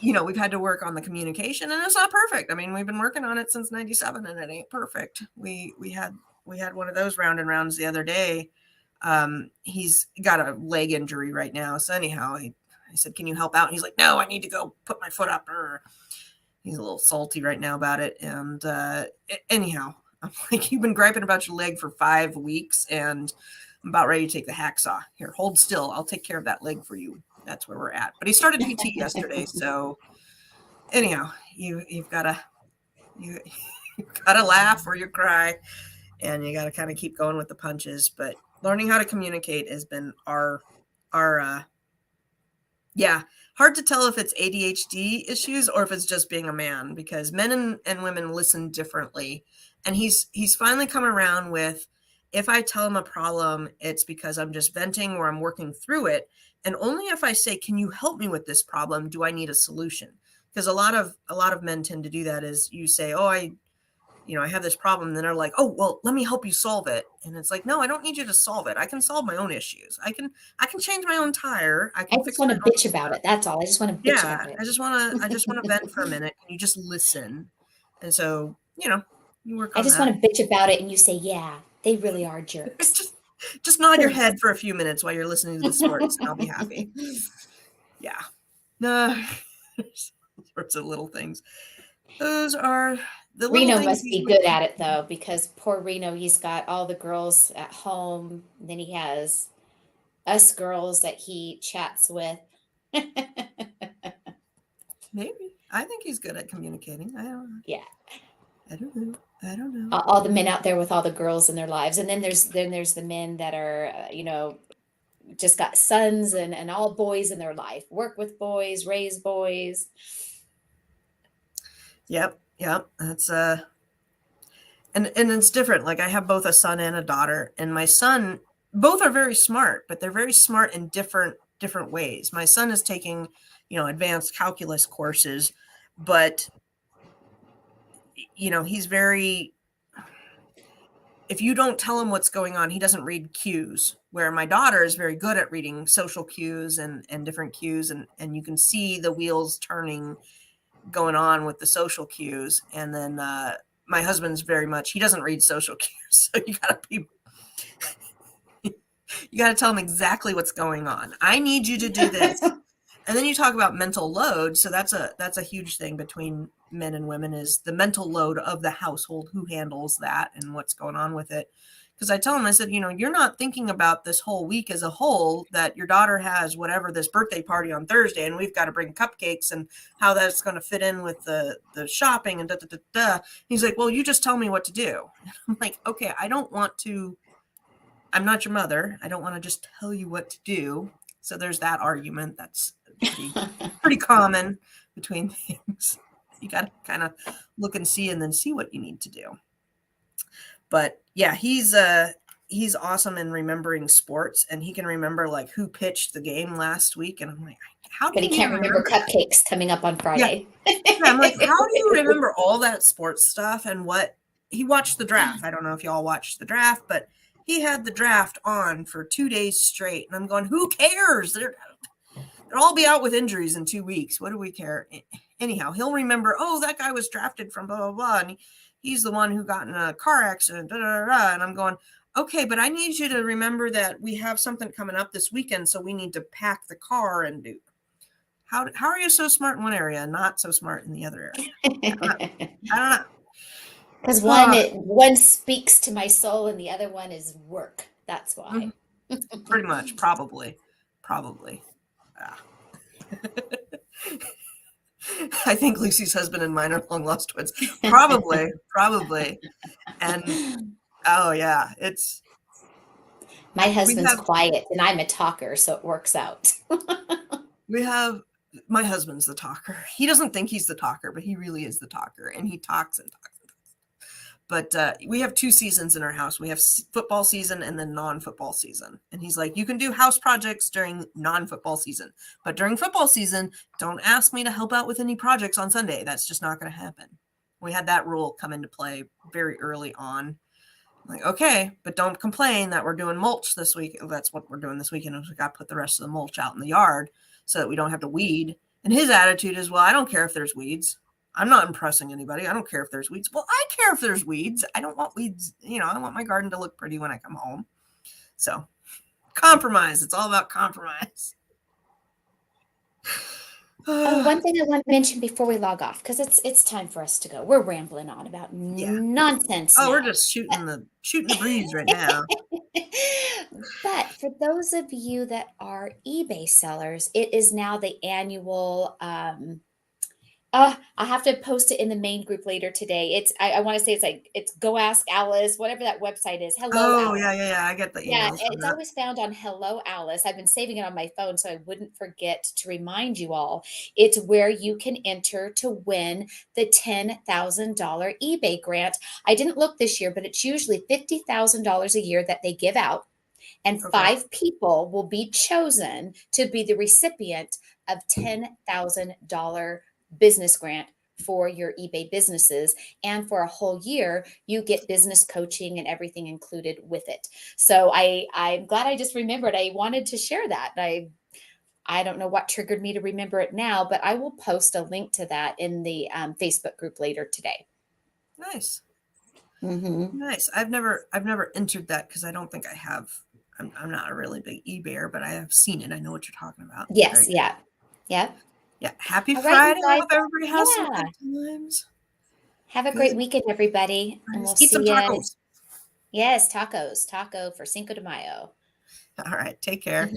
Speaker 1: we've had to work on the communication, and it's not perfect. I mean, we've been working on it since 97, and it ain't perfect. We had one of those round and rounds the other day. He's got a leg injury right now. So anyhow, I said, can you help out? And he's like, no, I need to go put my foot up. He's a little salty right now about it. And anyhow, I'm like, you've been griping about your leg for 5 weeks, and I'm about ready to take the hacksaw. Here, hold still. I'll take care of that leg for you. That's where we're at. But he started PT yesterday. So anyhow, you've got to laugh or you cry, and you got to kind of keep going with the punches. But learning how to communicate has been our Yeah. Hard to tell if it's ADHD issues or if it's just being a man, because men and women listen differently. And he's finally come around with, if I tell him a problem, it's because I'm just venting or I'm working through it. And only if I say, can you help me with this problem, do I need a solution? Because a lot of men tend to do that, is you say, oh, I have this problem. And then they're like, oh, well, let me help you solve it. And it's like, no, I don't need you to solve it. I can solve my own issues. I can change my own tire. I
Speaker 2: I
Speaker 1: can
Speaker 2: just
Speaker 1: fix
Speaker 2: want
Speaker 1: my
Speaker 2: to
Speaker 1: own
Speaker 2: bitch about
Speaker 1: stuff.
Speaker 2: it. That's all. I just want to bitch
Speaker 1: Yeah.
Speaker 2: about it.
Speaker 1: I just want to vent for a minute. Can you just listen? And so, you work
Speaker 2: I
Speaker 1: on
Speaker 2: just
Speaker 1: that.
Speaker 2: want to bitch about it. And you say, yeah, they really are jerks.
Speaker 1: just nod your head for a few minutes while you're listening to the stories, and I'll be happy. Yeah. No, sorts of little things. Those are the little
Speaker 2: Reno
Speaker 1: things
Speaker 2: must
Speaker 1: he's
Speaker 2: be good at it though, because poor Reno, he's got all the girls at home. Then he has us girls that he chats with.
Speaker 1: maybe. I think he's good at communicating.
Speaker 2: Yeah.
Speaker 1: I don't know. I don't know.
Speaker 2: All the men out there with all the girls in their lives. And then there's the men that are, just got sons and all boys in their life, work with boys, raise boys.
Speaker 1: Yep. Yep. That's and it's different. Like, I have both a son and a daughter, and my son, both are very smart, but they're very smart in different ways. My son is taking, advanced calculus courses, but he's very, if you don't tell him what's going on, he doesn't read cues, where my daughter is very good at reading social cues and different cues, and you can see the wheels turning going on with the social cues. And then my husband's very much, he doesn't read social cues, so you got to tell him exactly what's going on. I need you to do this. And then you talk about mental load. So that's a huge thing between men and women, is the mental load of the household, who handles that and what's going on with it. Because I tell him, I said, you're not thinking about this whole week as a whole, that your daughter has whatever, this birthday party on Thursday, and we've got to bring cupcakes, and how that's going to fit in with the shopping and da da da da. He's like, well, you just tell me what to do. I'm like, okay, I'm not your mother. I don't want to just tell you what to do. So there's that argument. That's pretty common between things. You got to kind of look and see, and then see what you need to do. But yeah, he's awesome in remembering sports, and he can remember like who pitched the game last week. And I'm like, how do
Speaker 2: But he
Speaker 1: you
Speaker 2: can't
Speaker 1: even
Speaker 2: remember
Speaker 1: remember?
Speaker 2: cupcakes coming up on
Speaker 1: Yeah.
Speaker 2: Friday.
Speaker 1: Yeah, I'm like, how do you remember all that sports stuff? And what he watched the draft. I don't know if y'all watched the draft, but he had the draft on for 2 days straight. And I'm going, who cares? They'll all be out with injuries in 2 weeks. What do we care? Anyhow, he'll remember, oh, that guy was drafted from blah, blah, blah. And he's the one who got in a car accident. Da, da, da, da. And I'm going, okay, but I need you to remember that we have something coming up this weekend. So we need to pack the car and do. How are you so smart in one area and not so smart in the other area? I don't know.
Speaker 2: Because
Speaker 1: Oh,
Speaker 2: one speaks to my soul and the other one is work. That's why.
Speaker 1: pretty much, probably. Ah. I think Lucy's husband and mine are long lost twins. Probably. And oh yeah,
Speaker 2: My
Speaker 1: we
Speaker 2: husband's
Speaker 1: have
Speaker 2: quiet and I'm a talker, so it works out.
Speaker 1: we have my husband's the talker. He doesn't think he's the talker, but he really is the talker, and he talks and talks. But we have 2 seasons in our house. We have football season and then non-football season. And he's like, you can do house projects during non-football season, but during football season, don't ask me to help out with any projects on Sunday. That's just not going to happen. We had that rule come into play very early on. I'm like, okay, but don't complain that we're doing mulch this week. That's what we're doing this weekend. We got to put the rest of the mulch out in the yard so that we don't have to weed. And his attitude is, well, I don't care if there's weeds. I'm not impressing anybody. I don't care if there's weeds. Well, I care if there's weeds. I don't want weeds. I want my garden to look pretty when I come home. So compromise. It's all about compromise.
Speaker 2: One thing I want to mention before we log off, because it's time for us to go. We're rambling on about nonsense
Speaker 1: Oh,
Speaker 2: now.
Speaker 1: we're just shooting the breeze right now.
Speaker 2: But for those of you that are eBay sellers, it is now the annual I have to post it in the main group later today. I want to say it's Go Ask Alice, whatever that website is. Hello
Speaker 1: Oh,
Speaker 2: Alice.
Speaker 1: yeah, yeah, yeah. I get the
Speaker 2: Yeah,
Speaker 1: emails from
Speaker 2: it's
Speaker 1: that.
Speaker 2: always found on Hello Alice. I've been saving it on my phone so I wouldn't forget to remind you all. It's where you can enter to win the $10,000 eBay grant. I didn't look this year, but it's usually $50,000 a year that they give out, and
Speaker 1: Okay.
Speaker 2: 5 people will be chosen to be the recipient of $10,000 business grant for your eBay businesses. And for a whole year, you get business coaching and everything included with it. So I'm glad I just remembered. I wanted to share that. I don't know what triggered me to remember it now, but I will post a link to that in the Facebook group later today.
Speaker 1: Nice.
Speaker 2: Mm-hmm.
Speaker 1: Nice. I've never entered that because I don't think I have. I'm not a really big eBayer, but I have seen it. I know what you're talking about. Very
Speaker 2: Yes,
Speaker 1: good.
Speaker 2: yeah. Yeah.
Speaker 1: Yeah. Happy
Speaker 2: All right, you
Speaker 1: Friday. I
Speaker 2: guys.
Speaker 1: hope everybody has some
Speaker 2: Yeah.
Speaker 1: good times.
Speaker 2: Have a great
Speaker 1: Good.
Speaker 2: weekend, everybody. And
Speaker 1: Nice.
Speaker 2: we'll
Speaker 1: Eat some
Speaker 2: see you.
Speaker 1: tacos.
Speaker 2: Yes, tacos. Taco for Cinco de Mayo.
Speaker 1: All right. Take care.